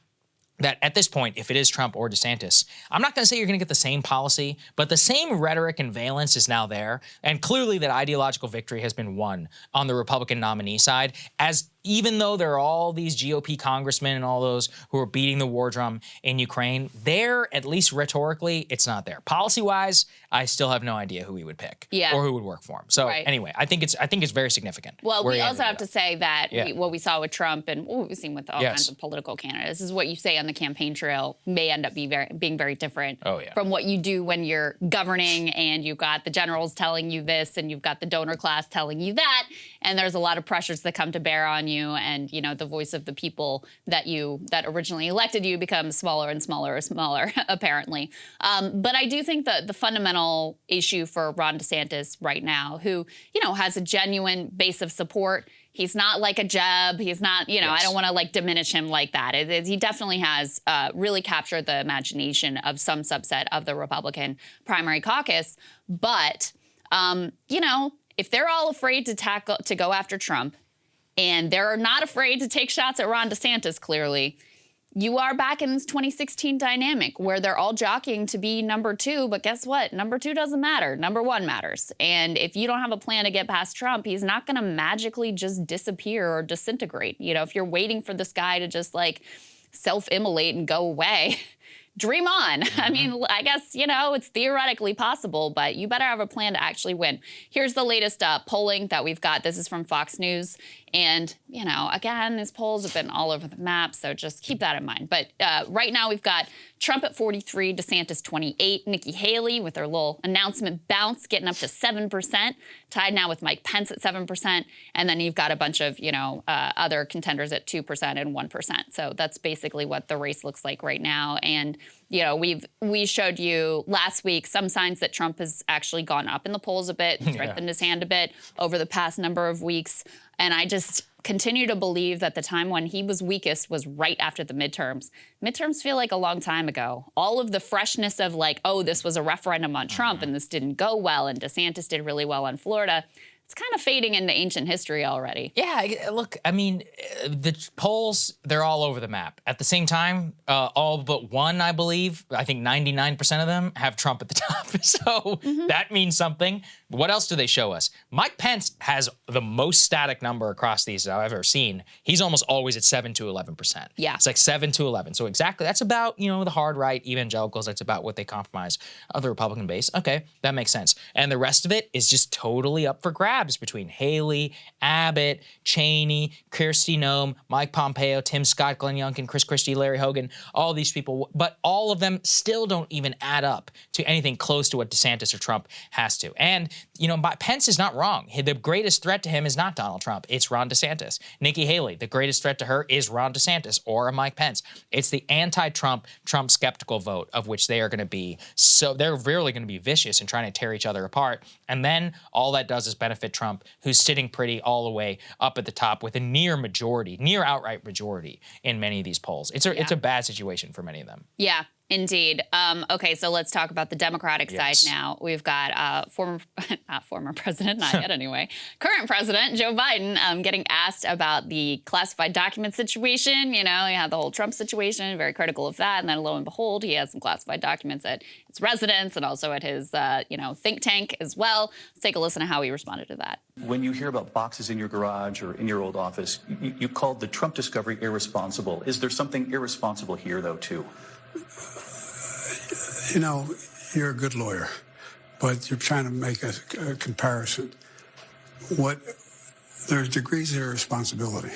that at this point, if it is Trump or DeSantis, I'm not going to say you're going to get the same policy, but the same rhetoric and valence is now there. And clearly that ideological victory has been won on the Republican nominee side, as even though there are all these GOP congressmen and all those who are beating the war drum in Ukraine, there, at least rhetorically, it's not there. Policy-wise, I still have no idea who he would pick or who would work for him. So anyway, I think it's very significant. Well, we also have to say that what we saw with Trump and what we've seen with all kinds of political candidates is what you say on the campaign trail may end up being very different from what you do when you're governing and you've got the generals telling you this and you've got the donor class telling you that, and there's a lot of pressures that come to bear on you, and the voice of the people that originally elected you becomes smaller and smaller and smaller apparently. But I do think that the fundamental issue for Ron DeSantis right now, who has a genuine base of support. He's not like a Jeb. He's not, I don't want to diminish him like that. He definitely has really captured the imagination of some subset of the Republican primary caucus. But, if they're all afraid to go after Trump, and they're not afraid to take shots at Ron DeSantis, clearly, you are back in this 2016 dynamic where they're all jockeying to be number 2, but guess what? Number 2 doesn't matter. Number 1 matters. And if you don't have a plan to get past Trump, he's not going to magically just disappear or disintegrate. If you're waiting for this guy to just self-immolate and go away, dream on. I mean, I guess, it's theoretically possible, but you better have a plan to actually win. Here's the latest polling that we've got. This is from Fox News. And, again, these polls have been all over the map, so just keep that in mind. But right now we've got Trump at 43, DeSantis 28, Nikki Haley with her little announcement bounce getting up to 7%, tied now with Mike Pence at 7%. And then you've got a bunch of, other contenders at 2% and 1%. So that's basically what the race looks like right now. And, we showed you last week some signs that Trump has actually gone up in the polls a bit, strengthened his hand a bit over the past number of weeks. And I just continue to believe that the time when he was weakest was right after the midterms. Midterms feel like a long time ago. All of the freshness of this was a referendum on Trump and this didn't go well and DeSantis did really well on Florida. It's kind of fading into ancient history already. Yeah, look, I mean, the polls, they're all over the map. At the same time, all but one, I believe, I think 99% of them have Trump at the top. So that means something. What else do they show us? Mike Pence has the most static number across these I've ever seen. He's almost always at 7 to 11%. Yeah. It's 7 to 11. So exactly, that's about, the hard right evangelicals. That's about what they compromise of the Republican base. Okay, that makes sense. And the rest of it is just totally up for grabs between Haley, Abbott, Cheney, Kristi Noem, Mike Pompeo, Tim Scott, Glenn Youngkin, Chris Christie, Larry Hogan, all these people. But all of them still don't even add up to anything close to what DeSantis or Trump has to. And, Pence is not wrong. The greatest threat to him is not Donald Trump. It's Ron DeSantis. Nikki Haley, the greatest threat to her is Ron DeSantis or a Mike Pence. It's the anti-Trump, Trump skeptical vote of which they are going to be. So they're really going to be vicious in trying to tear each other apart. And then all that does is benefit Trump, who's sitting pretty all the way up at the top with a near outright majority in many of these polls. It's a bad situation for many of them. Yeah. Indeed. Okay, so let's talk about the Democratic side now. We've got not former president, not yet anyway, current president Joe Biden getting asked about the classified document situation. You have the whole Trump situation, very critical of that. And then lo and behold, he has some classified documents at his residence and also at his, think tank as well. Let's take a listen to how he responded to that. When you hear about boxes in your garage or in your old office, you called the Trump discovery irresponsible. Is there something irresponsible here, though, too? You're a good lawyer, but you're trying to make a comparison. There's degrees of irresponsibility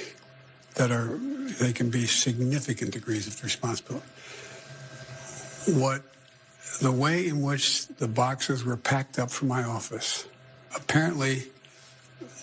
they can be significant degrees of responsibility. The way in which the boxes were packed up from my office, apparently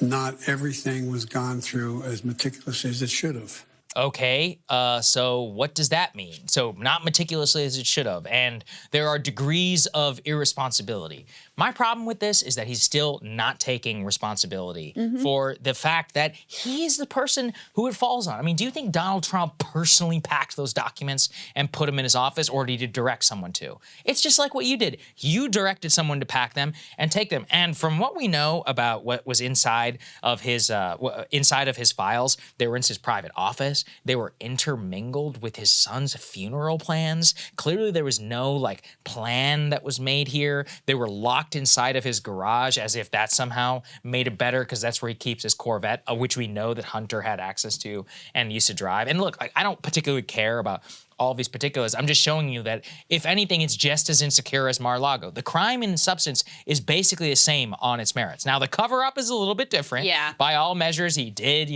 not everything was gone through as meticulously as it should have. Okay, so what does that mean? So not meticulously as it should have, and there are degrees of irresponsibility. My problem with this is that he's still not taking responsibility for the fact that he is the person who it falls on. I mean, do you think Donald Trump personally packed those documents and put them in his office, or did he direct someone to? It's just like what you did. You directed someone to pack them and take them. And from what we know about what was inside of his files, they were in his private office. They were intermingled with his son's funeral plans. Clearly, there was no like plan that was made here. They were locked inside of his garage as if that somehow made it better because that's where he keeps his Corvette, which we know that Hunter had access to and used to drive. And look, I don't particularly care about all these particulars. I'm just showing you that, if anything, it's just as insecure as Mar-a-Lago. The crime in substance is basically the same on its merits. Now, the cover-up is a little bit different. Yeah. By all measures, he did,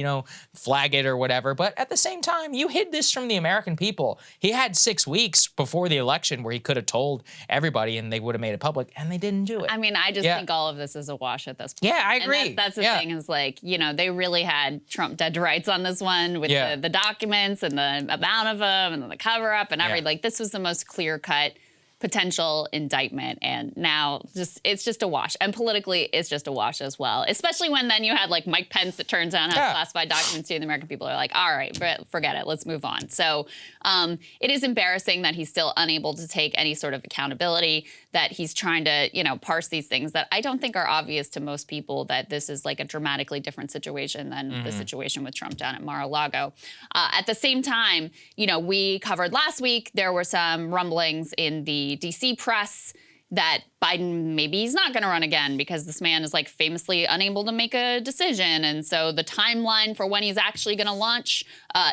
flag it or whatever. But at the same time, you hid this from the American people. He had 6 weeks before the election where he could have told everybody and they would have made it public, and they didn't do it. I mean, I just think all of this is a wash at this point. Yeah, I agree. And that's the thing is like, they really had Trump dead to rights on this one with the documents and the amount of them and the cover-up and everything. Like, this was the most clear-cut potential indictment, and now it's just a wash. And politically, it's just a wash as well. Especially when then you had like Mike Pence that turns out has classified documents too, and the American people are like, all right, forget it, let's move on. So it is embarrassing that he's still unable to take any sort of accountability, that he's trying to, parse these things that I don't think are obvious to most people, that this is like a dramatically different situation than the situation with Trump down at Mar-a-Lago. At the same time, we covered last week, there were some rumblings in the DC press that Biden, maybe he's not going to run again because this man is like famously unable to make a decision. And so the timeline for when he's actually going to launch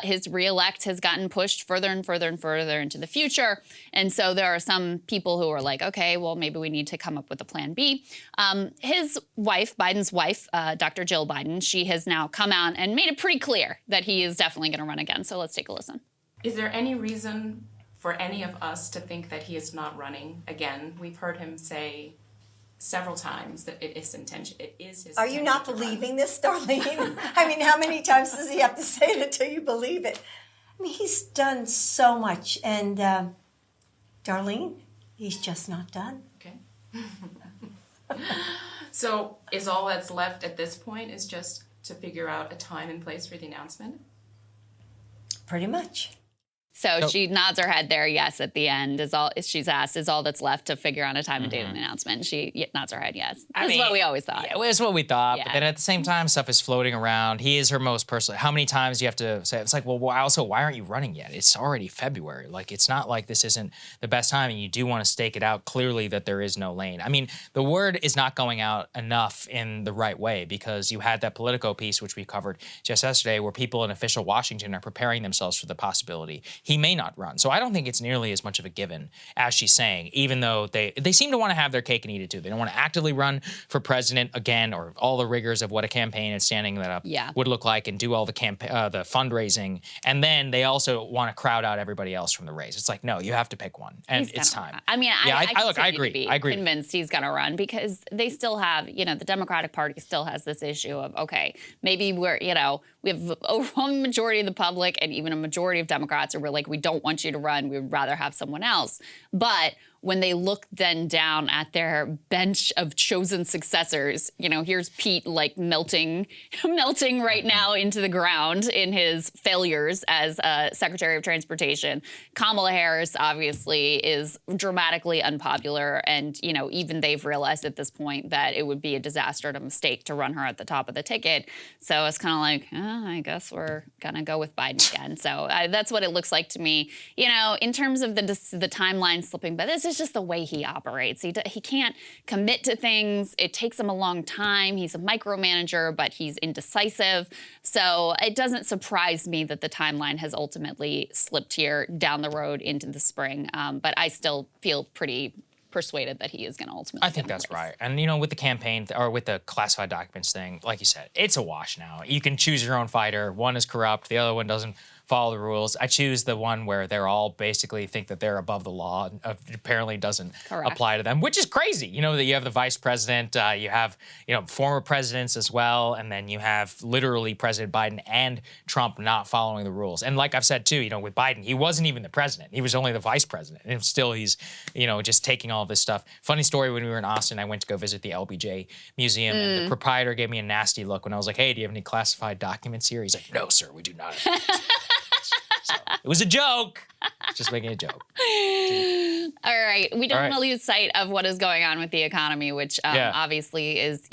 his reelect has gotten pushed further and further and further into the future. And so there are some people who are like, okay, well, maybe we need to come up with a plan B. His wife, Biden's wife, Dr. Jill Biden, she has now come out and made it pretty clear that he is definitely going to run again. So let's take a listen. Is there any reason for any of us to think that he is not running again? We've heard him say several times that it is his intention. Are you not believing this, Darlene? I mean, how many times does he have to say it until you believe it? I mean, he's done so much, and Darlene, he's just not done. Okay. So is all that's left at this point is just to figure out a time and place for the announcement? Pretty much. So she nods her head there, yes, at the end. She's asked, is all that's left to figure out a time and date and announcement? She nods her head, yes. That's what we always thought. Yeah, it's what we thought. Yeah. But then at the same time, stuff is floating around. He is her most personal. How many times do you have to say, it's like, well, also, why aren't you running yet? It's already February. Like, it's not like this isn't the best time, and you do want to stake it out clearly that there is no lane. I mean, the word is not going out enough in the right way, because you had that Politico piece, which we covered just yesterday, where people in official Washington are preparing themselves for the possibility he may not run. So I don't think it's nearly as much of a given as she's saying, even though they seem to want to have their cake and eat it too. They don't want to actively run for president again, or all the rigors of what a campaign and standing that up would look like, and do all the the fundraising. And then they also want to crowd out everybody else from the race. It's like, no, you have to pick one, and it's time. I mean, I agree. I agree. Convinced he's going to run, because they still have, the Democratic Party still has this issue of, okay, maybe we have an overwhelming majority of the public and even a majority of Democrats who were like, we don't want you to run. We would rather have someone else. But when they look then down at their bench of chosen successors, here's Pete like melting right now into the ground in his failures as Secretary of Transportation. Kamala Harris obviously is dramatically unpopular, and even they've realized at this point that it would be a disaster and a mistake to run her at the top of the ticket. So it's kind of like, I guess we're gonna go with Biden again. So that's what it looks like to me. In terms of the timeline slipping, but this is just the way he operates. He can't commit to things. It takes him a long time. He's a micromanager, but he's indecisive. So it doesn't surprise me that the timeline has ultimately slipped here down the road into the spring. But I still feel pretty persuaded that he is going to ultimately. I think that's right. And with the campaign or with the classified documents thing, like you said, it's a wash now. You can choose your own fighter. One is corrupt. The other one doesn't follow the rules. I choose the one where they're all basically think that they're above the law. And apparently doesn't apply to them, which is crazy. You know, that you have the vice president, you have, former presidents as well, and then you have literally President Biden and Trump not following the rules. And like I've said too, with Biden, he wasn't even the president. He was only the vice president. And still he's, just taking all of this stuff. Funny story, when we were in Austin, I went to go visit the LBJ Museum, and the proprietor gave me a nasty look when I was like, hey, do you have any classified documents here? He's like, no, sir, we do not have So, it was a joke. Just making a joke. All right. We don't want to lose sight of what is going on with the economy, which obviously is,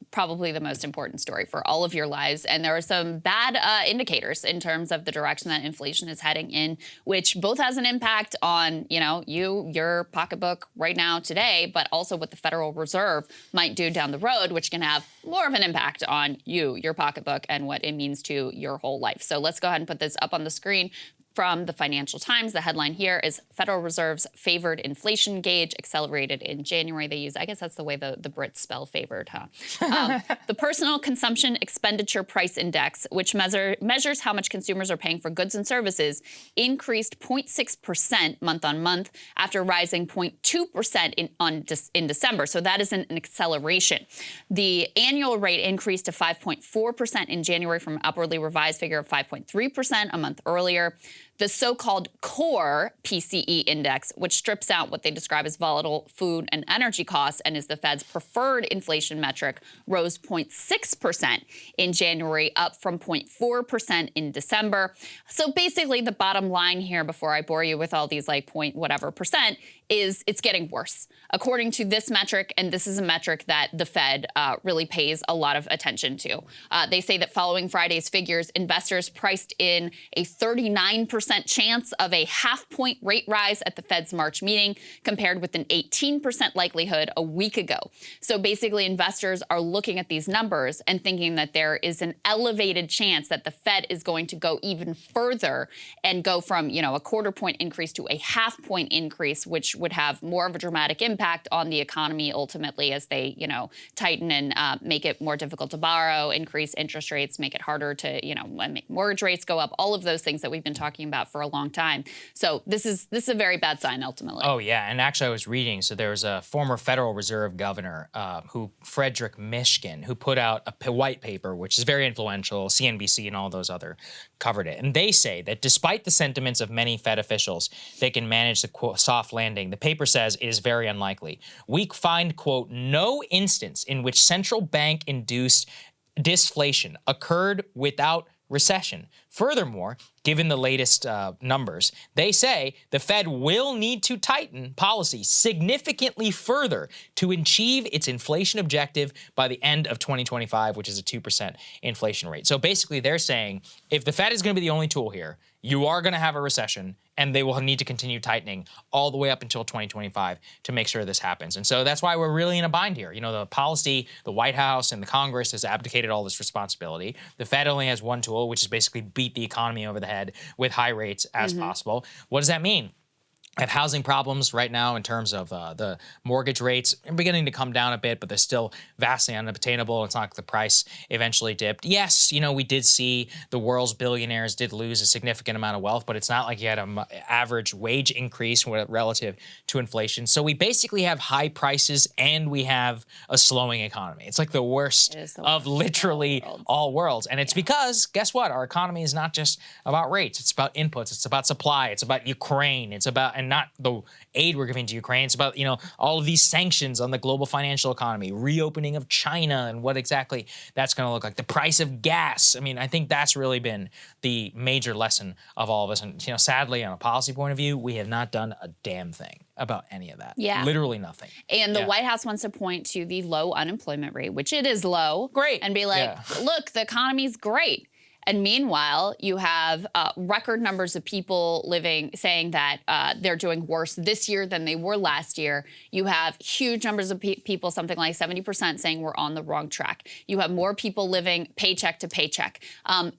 probably the most important story for all of your lives. And there are some bad indicators in terms of the direction that inflation is heading in, which both has an impact on, your pocketbook right now today, but also what the Federal Reserve might do down the road, which can have more of an impact on your pocketbook, and what it means to your whole life. So let's go ahead and put this up on the screen. From the Financial Times, the headline here is Federal Reserve's favored inflation gauge accelerated in January. They use, I guess that's the way the Brits spell favored, huh? The Personal Consumption Expenditure Price Index, which measures how much consumers are paying for goods and services, increased 0.6% month on month after rising 0.2% in December. So that is an acceleration. The annual rate increased to 5.4% in January from an upwardly revised figure of 5.3% a month earlier. The so-called core PCE index, which strips out what they describe as volatile food and energy costs and is the Fed's preferred inflation metric, rose 0.6% in January, up from 0.4% in December. So basically the bottom line here, before I bore you with all these point whatever percent, is it's getting worse. According to this metric, and this is a metric that the Fed really pays a lot of attention to. They say that following Friday's figures, investors priced in a 39% chance of a half-point rate rise at the Fed's March meeting, compared with an 18% likelihood a week ago. So basically, investors are looking at these numbers and thinking that there is an elevated chance that the Fed is going to go even further and go from, a quarter-point increase to a half-point increase, which would have more of a dramatic impact on the economy ultimately as they, tighten and make it more difficult to borrow, increase interest rates, make it harder to, make mortgage rates go up, all of those things that we've been talking about for a long time. So this is a very bad sign ultimately. Oh yeah, and actually I was reading, so there was a former Federal Reserve governor, Frederick Mishkin, who put out a white paper, which is very influential. CNBC and all those other covered it. And they say that despite the sentiments of many Fed officials, they can manage the quote, soft landing. The paper says it is very unlikely. We find, quote, no instance in which central bank-induced disinflation occurred without recession. Furthermore, given the latest numbers, they say the Fed will need to tighten policy significantly further to achieve its inflation objective by the end of 2025, which is a 2% inflation rate. So basically they're saying if the Fed is going to be the only tool here, you are going to have a recession, and they will need to continue tightening all the way up until 2025 to make sure this happens. And so that's why we're really in a bind here. The policy, the White House and the Congress has abdicated all this responsibility. The Fed only has one tool, which is basically beat the economy over the head with high rates as possible. What does that mean? Have housing problems right now in terms of the mortgage rates are beginning to come down a bit, but they're still vastly unobtainable. It's not like the price eventually dipped. Yes, we did see the world's billionaires did lose a significant amount of wealth, but it's not like you had an average wage increase relative to inflation. So we basically have high prices and we have a slowing economy. It's like the worst of literally all worlds. And it's because, guess what? Our economy is not just about rates. It's about inputs. It's about supply. It's about Ukraine. It's about, and not the aid we're giving to Ukraine. It's about, all of these sanctions on the global financial economy, reopening of China and what exactly that's going to look like, the price of gas. I mean, I think that's really been the major lesson of all of us. And, sadly, on a policy point of view, we have not done a damn thing about any of that. Yeah. Literally nothing. And the White House wants to point to the low unemployment rate, which it is low. Great. And be like, look, the economy's great. And meanwhile, you have record numbers of people saying that they're doing worse this year than they were last year. You have huge numbers of people, something like 70%, saying we're on the wrong track. You have more people living paycheck to paycheck.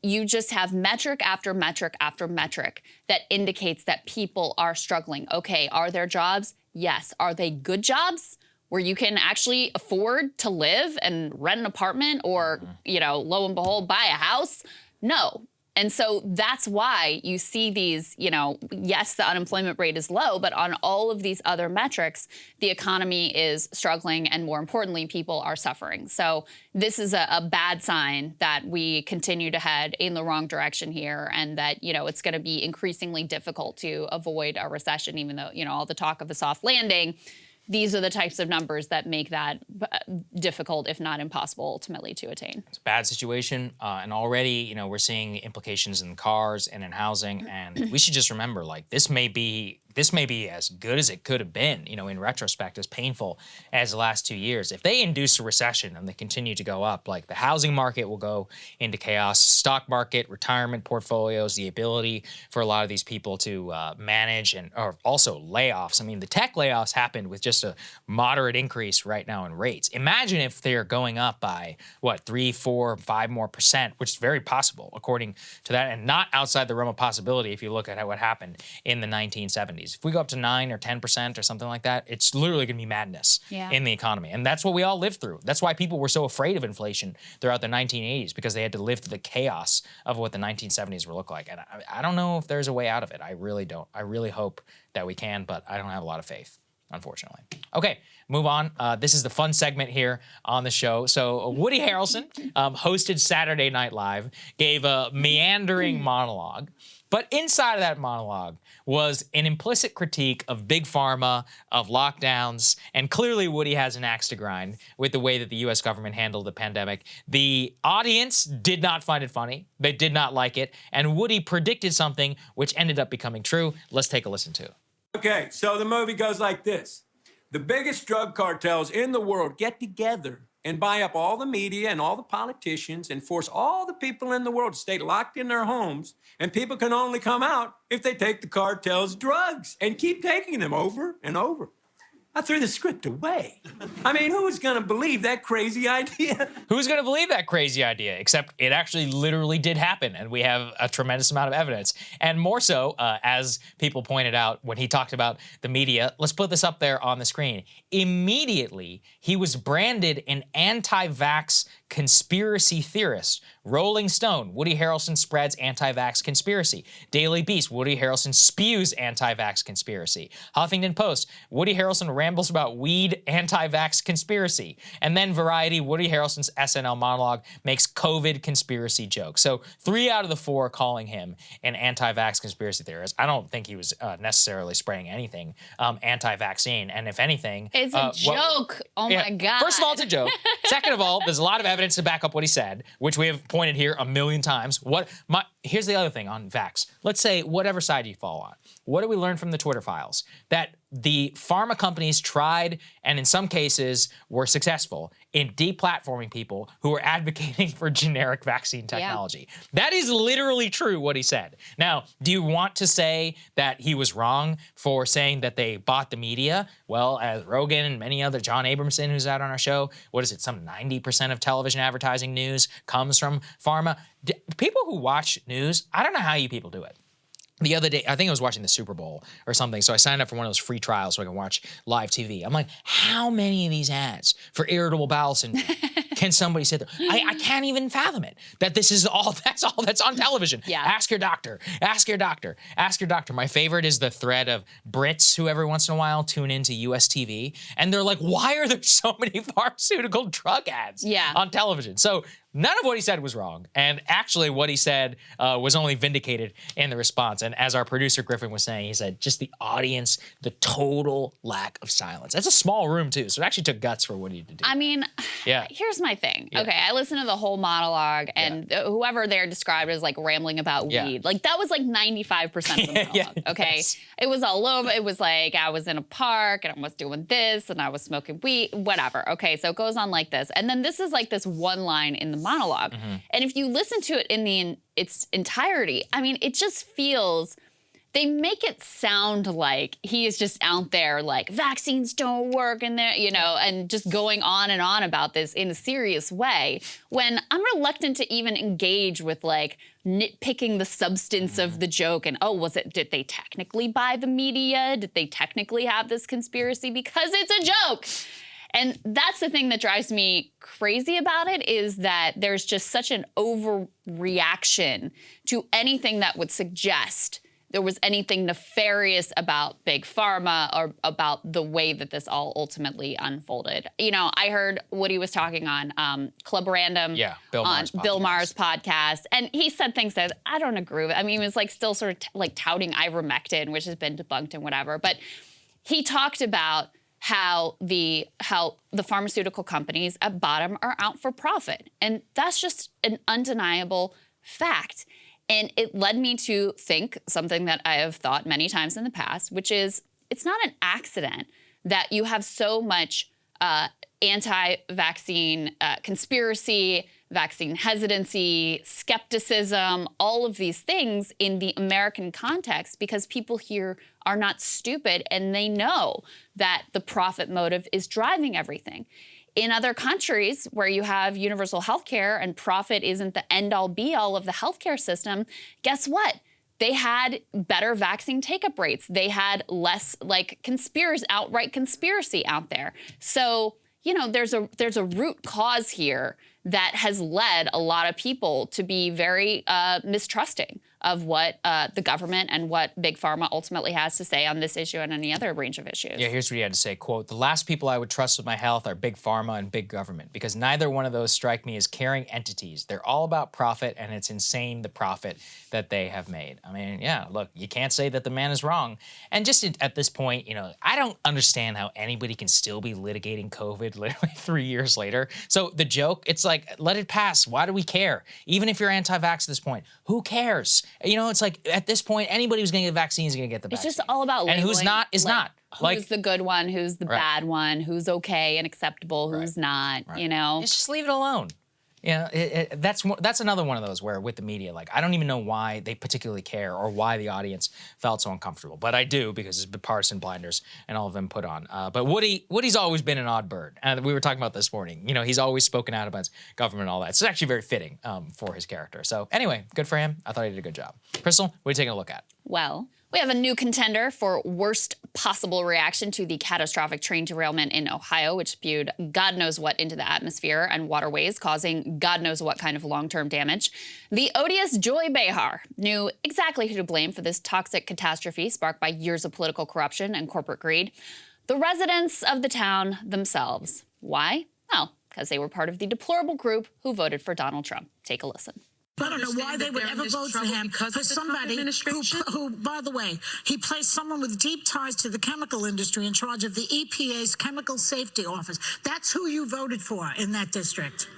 You just have metric after metric after metric that indicates that people are struggling. Okay, are there jobs? Yes. Are they good jobs where you can actually afford to live and rent an apartment or, lo and behold, buy a house? No. And so that's why you see these, you know, yes, the unemployment rate is low, but on all of these other metrics, the economy is struggling, and more importantly, people are suffering. So this is a bad sign that we continue to head in the wrong direction here, and that, you know, it's going to be increasingly difficult to avoid a recession, even though, you know, all the talk of a soft landing. These are the types of numbers that make that difficult, if not impossible, ultimately to attain. It's a bad situation, and already, you know, we're seeing implications in cars and in housing, and we should just remember, like, this may be as good as it could have been, you know, in retrospect, as painful as the last 2 years. If they induce a recession and they continue to go up, like, the housing market will go into chaos, stock market, retirement portfolios, the ability for a lot of these people to manage, and or also layoffs. I mean, the tech layoffs happened with just a moderate increase right now in rates. Imagine if they're going up by, what, 3, 4, 5 more percent, which is very possible according to that, and not outside the realm of possibility if you look at what happened in the 1970s. If we go up to 9 or 10% or something like that, it's literally going to be madness in the economy. And that's what we all lived through. That's why people were so afraid of inflation throughout the 1980s, because they had to live through the chaos of what the 1970s would look like. And I don't know if there's a way out of it. I really don't. I really hope that we can, but I don't have a lot of faith, unfortunately. Okay, move on. This is the fun segment here on the show. So Woody Harrelson hosted Saturday Night Live, gave a meandering monologue. But inside of that monologue was an implicit critique of Big Pharma, of lockdowns, and clearly Woody has an axe to grind with the way that the U.S. government handled the pandemic. The audience did not find it funny. They did not like it. And Woody predicted something which ended up becoming true. Let's take a listen to it. Okay, so the movie goes like this. The biggest drug cartels in the world get together and buy up all the media and all the politicians and force all the people in the world to stay locked in their homes, and people can only come out if they take the cartel's drugs and keep taking them over and over. I threw the script away. I mean, who's gonna believe that crazy idea? Who's gonna believe that crazy idea? Except it actually literally did happen, and we have a tremendous amount of evidence. And more so, as people pointed out when he talked about the media, let's put this up there on the screen. Immediately, he was branded an anti-vax conspiracy theorist. Rolling Stone, Woody Harrelson spreads anti-vax conspiracy. Daily Beast, Woody Harrelson spews anti-vax conspiracy. Huffington Post, Woody Harrelson rambles about weed anti-vax conspiracy. And then Variety, Woody Harrelson's SNL monologue makes COVID conspiracy jokes. So 3 out of the 4 calling him an anti-vax conspiracy theorist. I don't think he was necessarily spreading anything anti-vaccine. And if anything... It's a joke. Oh my God. First of all, it's a joke. Second of all, there's a lot of evidence to back up what he said, which we have pointed here a million times. Here's the other thing on vax. Let's say whatever side you fall on. What do we learn from the Twitter files? That the pharma companies tried, and in some cases were successful, in deplatforming people who were advocating for generic vaccine technology. Yeah. That is literally true, what he said. Now, do you want to say that he was wrong for saying that they bought the media? Well, as Rogan and many other, John Abramson, who's out on our show, what is it, some 90% of television advertising news comes from pharma? People who watch news, I don't know how you people do it. The other day, I think I was watching the Super Bowl or something, so I signed up for one of those free trials so I can watch live TV. I'm like, how many of these ads for irritable bowel syndrome can somebody sit there? I can't even fathom it, that this is all that's on television. Yeah. Ask your doctor, ask your doctor, ask your doctor. My favorite is the thread of Brits who every once in a while tune into US TV, and they're like, why are there so many pharmaceutical drug ads on television? So none of what he said was wrong. And actually what he said was only vindicated in the response. And as our producer Griffin was saying, he said, just the audience, the total lack of silence. That's a small room too. So it actually took guts for Woody to do. I mean, here's my thing. Okay, I listened to the whole monologue, and whoever there described as like rambling about weed, like that was like 95% of the monologue, okay? It was all over. It was like I was in a park and I was doing this and I was smoking weed, whatever. Okay, so it goes on like this. And then this is like this one line in the monologue. And if you listen to it in its entirety, I mean, it just feels, they make it sound like he is just out there like vaccines don't work and they're, you know, and just going on and on about this in a serious way, when I'm reluctant to even engage with like nitpicking the substance of the joke and, oh, did they technically buy the media? Did they technically have this conspiracy? Because it's a joke. And that's the thing that drives me crazy about it, is that there's just such an overreaction to anything that would suggest there was anything nefarious about Big Pharma or about the way that this all ultimately unfolded. You know, I heard Woody was talking on Club Random on Bill Maher's podcast, and he said things that I don't agree with. I mean, he was like still sort of like touting ivermectin, which has been debunked and whatever. But he talked about how the pharmaceutical companies at bottom are out for profit, and that's just an undeniable fact. And it led me to think something that I have thought many times in the past, which is it's not an accident that you have so much anti-vaccine conspiracy, vaccine hesitancy, skepticism, all of these things in the American context, because people here are not stupid and they know that the profit motive is driving everything. In other countries where you have universal health care and profit isn't the end-all be-all of the healthcare system, guess what? They had better vaccine take-up rates. They had less like outright conspiracy out there. So, you know, there's a root cause here that has led a lot of people to be very mistrusting of what the government and what Big Pharma ultimately has to say on this issue and any other range of issues. Yeah, here's what he had to say, quote, "The last people I would trust with my health are Big Pharma and big government, because neither one of those strike me as caring entities. They're all about profit, and it's insane the profit that they have made." I mean, yeah, look, you can't say that the man is wrong. And just at this point, you know, I don't understand how anybody can still be litigating COVID literally 3 years later. So the joke, it's like, let it pass. Why do we care? Even if you're anti-vax at this point, who cares? You know, it's like at this point, anybody who's going to get vaccines is going to get the vaccine. It's just all about labeling. And who's not is not. Who's the good one, who's the bad one, who's okay and acceptable, who's not, you know? Just leave it alone. You know, that's another one of those where with the media, like, I don't even know why they particularly care or why the audience felt so uncomfortable. But I do, because it's bipartisan blinders and all of them put on. But Woody's always been an odd bird. And we were talking about this morning. You know, he's always spoken out about government and all that. So it's actually very fitting for his character. So anyway, good for him. I thought he did a good job. Krystal, what are you taking a look at? Well, we have a new contender for worst possible reaction to the catastrophic train derailment in Ohio, which spewed God knows what into the atmosphere and waterways, causing God knows what kind of long-term damage. The odious Joy Behar knew exactly who to blame for this toxic catastrophe sparked by years of political corruption and corporate greed: the residents of the town themselves. Why? Well, because they were part of the deplorable group who voted for Donald Trump. Take a listen. I don't know why they would ever vote for him, for somebody who, by the way, he placed someone with deep ties to the chemical industry in charge of the EPA's Chemical Safety Office. That's who you voted for in that district,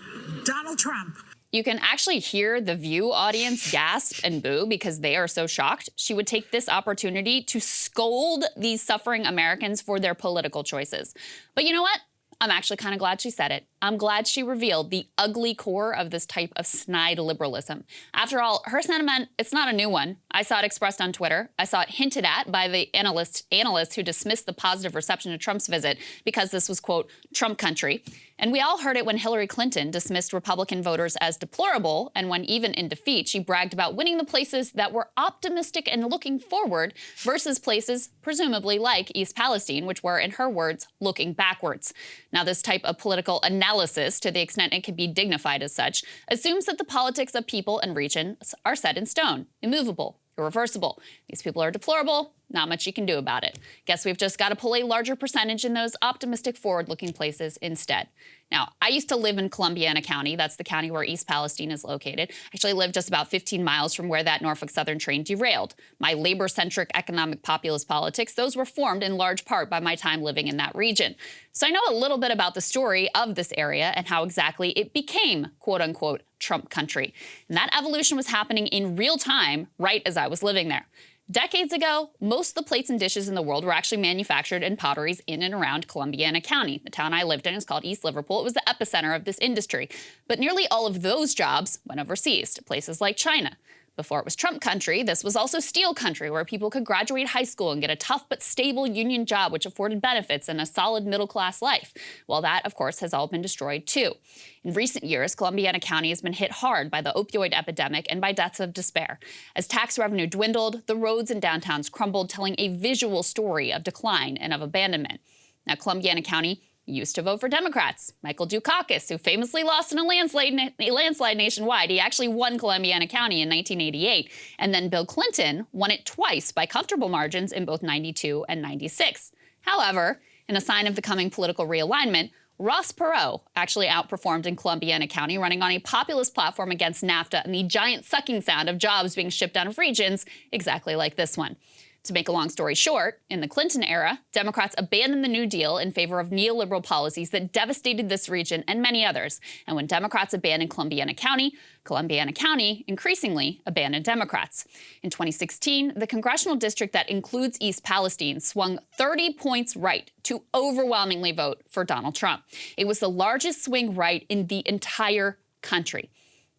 Donald Trump. You can actually hear the View audience gasp and boo because they are so shocked. She would take this opportunity to scold these suffering Americans for their political choices. But you know what? I'm actually kind of glad she said it. I'm glad she revealed the ugly core of this type of snide liberalism. After all, her sentiment, it's not a new one. I saw it expressed on Twitter. I saw it hinted at by the analysts who dismissed the positive reception to Trump's visit because this was, quote, Trump country. And we all heard it when Hillary Clinton dismissed Republican voters as deplorable, and when even in defeat, she bragged about winning the places that were optimistic and looking forward versus places, presumably like East Palestine, which were, in her words, looking backwards. Now, this type of political analysis, to the extent it can be dignified as such, assumes that the politics of people and regions are set in stone, immovable, irreversible. These people are deplorable, not much you can do about it. Guess we've just got to pull a larger percentage in those optimistic, forward-looking places instead. Now, I used to live in Columbiana County. That's the county where East Palestine is located. I actually lived just about 15 miles from where that Norfolk Southern train derailed. My labor-centric economic populist politics, those were formed in large part by my time living in that region. So I know a little bit about the story of this area and how exactly it became, quote-unquote, Trump country. And that evolution was happening in real time right as I was living there. Decades ago, most of the plates and dishes in the world were actually manufactured in potteries in and around Columbiana County. The town I lived in is called East Liverpool. It was the epicenter of this industry. But nearly all of those jobs went overseas to places like China. Before it was Trump country, this was also steel country, where people could graduate high school and get a tough but stable union job which afforded benefits and a solid middle-class life. Well, that, of course, has all been destroyed, too. In recent years, Columbiana County has been hit hard by the opioid epidemic and by deaths of despair. As tax revenue dwindled, the roads and downtowns crumbled, telling a visual story of decline and of abandonment. Now, Columbiana County used to vote for Democrats. Michael Dukakis, who famously lost in a landslide nationwide. He actually won Columbiana County in 1988. And then Bill Clinton won it twice by comfortable margins in both 92 and 96. However, in a sign of the coming political realignment, Ross Perot actually outperformed in Columbiana County, running on a populist platform against NAFTA and the giant sucking sound of jobs being shipped out of regions exactly like this one. To make a long story short, in the Clinton era, Democrats abandoned the New Deal in favor of neoliberal policies that devastated this region and many others. And when Democrats abandoned Columbiana County increasingly abandoned Democrats. In 2016, the congressional district that includes East Palestine swung 30 points right to overwhelmingly vote for Donald Trump. It was the largest swing right in the entire country.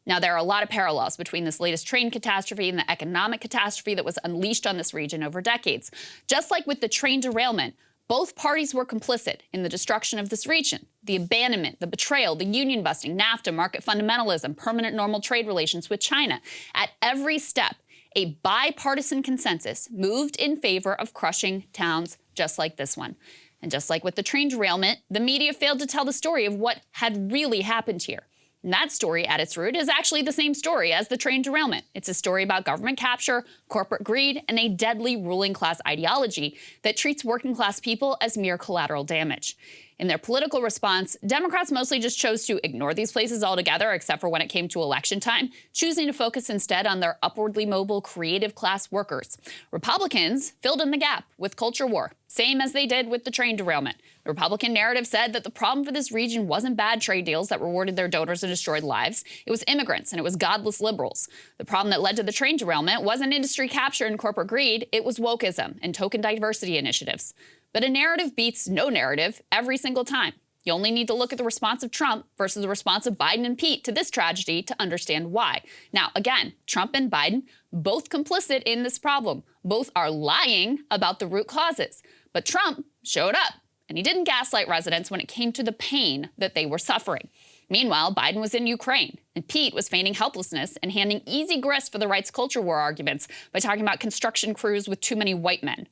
Now, there are a lot of parallels between this latest train catastrophe and the economic catastrophe that was unleashed on this region over decades. Just like with the train derailment, both parties were complicit in the destruction of this region. The abandonment, the betrayal, the union busting, NAFTA, market fundamentalism, permanent normal trade relations with China. At every step, a bipartisan consensus moved in favor of crushing towns just like this one. And just like with the train derailment, the media failed to tell the story of what had really happened here. And that story, at its root, is actually the same story as the train derailment. It's a story about government capture, corporate greed, and a deadly ruling class ideology that treats working class people as mere collateral damage. In their political response, Democrats mostly just chose to ignore these places altogether, except for when it came to election time, choosing to focus instead on their upwardly mobile, creative class workers. Republicans filled in the gap with culture war, same as they did with the train derailment. The Republican narrative said that the problem for this region wasn't bad trade deals that rewarded their donors and destroyed lives. It was immigrants and it was godless liberals. The problem that led to the train derailment wasn't industry capture and corporate greed. It was wokeism and token diversity initiatives. But a narrative beats no narrative every single time. You only need to look at the response of Trump versus the response of Biden and Pete to this tragedy to understand why. Now, again, Trump and Biden, both complicit in this problem. Both are lying about the root causes. But Trump showed up, and he didn't gaslight residents when it came to the pain that they were suffering. Meanwhile, Biden was in Ukraine, and Pete was feigning helplessness and handing easy grist for the rights culture war arguments by talking about construction crews with too many white men.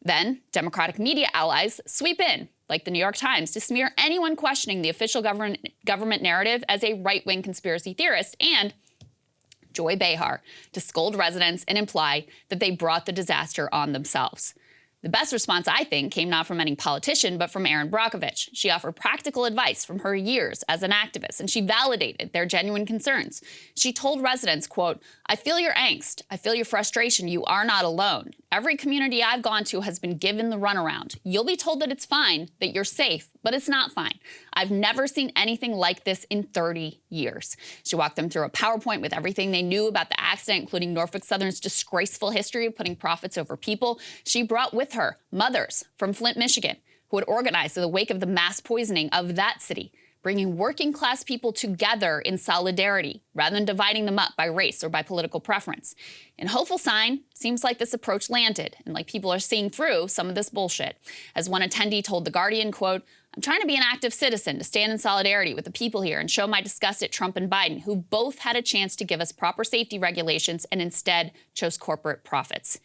Then, Democratic media allies sweep in, like the New York Times, to smear anyone questioning the official government narrative as a right-wing conspiracy theorist, and Joy Behar to scold residents and imply that they brought the disaster on themselves. The best response, I think, came not from any politician, but from Erin Brockovich. She offered practical advice from her years as an activist, and she validated their genuine concerns. She told residents, quote, "I feel your angst. I feel your frustration. You are not alone. Every community I've gone to has been given the runaround. You'll be told that it's fine, that you're safe, but it's not fine. I've never seen anything like this in 30 years. She walked them through a PowerPoint with everything they knew about the accident, including Norfolk Southern's disgraceful history of putting profits over people. She brought with her mothers from Flint, Michigan, who had organized in the wake of the mass poisoning of that city, bringing working class people together in solidarity rather than dividing them up by race or by political preference. In hopeful sign, seems like this approach landed and like people are seeing through some of this bullshit. As one attendee told The Guardian, quote, "I'm trying to be an active citizen to stand in solidarity with the people here and show my disgust at Trump and Biden, who both had a chance to give us proper safety regulations and instead chose corporate profits."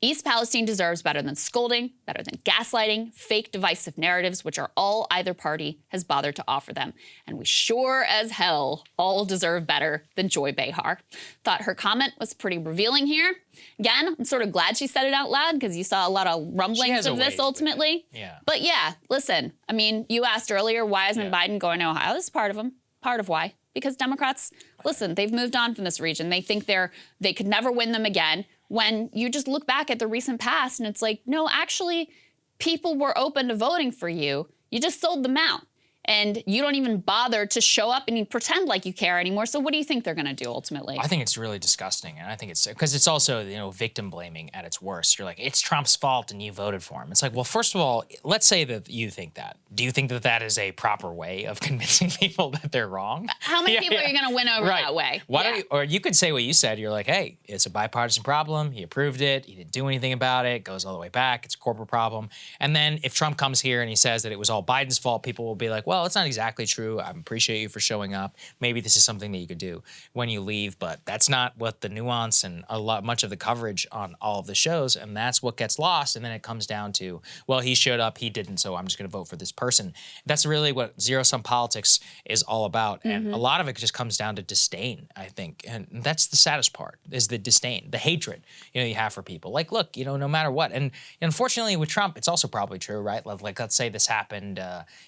East Palestine deserves better than scolding, better than gaslighting, fake divisive narratives, which are all either party has bothered to offer them. And we sure as hell all deserve better than Joy Behar. Thought her comment was pretty revealing here. Again, I'm sort of glad she said it out loud because you saw a lot of rumblings of this ultimately. Yeah. But yeah, listen, I mean, you asked earlier, why isn't Biden going to Ohio? This is part of them. Part of why. Because Democrats, listen, they've moved on from this region. They think they could never win them again. When you just look back at the recent past and it's like, no, actually, people were open to voting for you. You just sold them out. And you don't even bother to show up and pretend like you care anymore. So what do you think they're going to do ultimately? I think it's really disgusting. And I think it's because it's also, victim blaming at its worst. You're like, it's Trump's fault and you voted for him. It's like, well, first of all, let's say that you think that. Do you think that that is a proper way of convincing people that they're wrong? How many people are you going to win over that way? Why don't you, or you could say what you said. You're like, hey, it's a bipartisan problem. He approved it. He didn't do anything about it. It goes all the way back. It's a corporate problem. And then if Trump comes here and he says that it was all Biden's fault, people will be like, well, well, it's not exactly true. I appreciate you for showing up. Maybe this is something that you could do when you leave, but that's not what the nuance and much of the coverage on all of the shows, and that's what gets lost. And then it comes down to, well, he showed up, he didn't, so I'm just going to vote for this person. That's really what zero-sum politics is all about, and a lot of it just comes down to disdain, I think, and that's the saddest part, is the disdain, the hatred, you have for people. Like, look, no matter what, and unfortunately with Trump, it's also probably true, right? Like, let's say this happened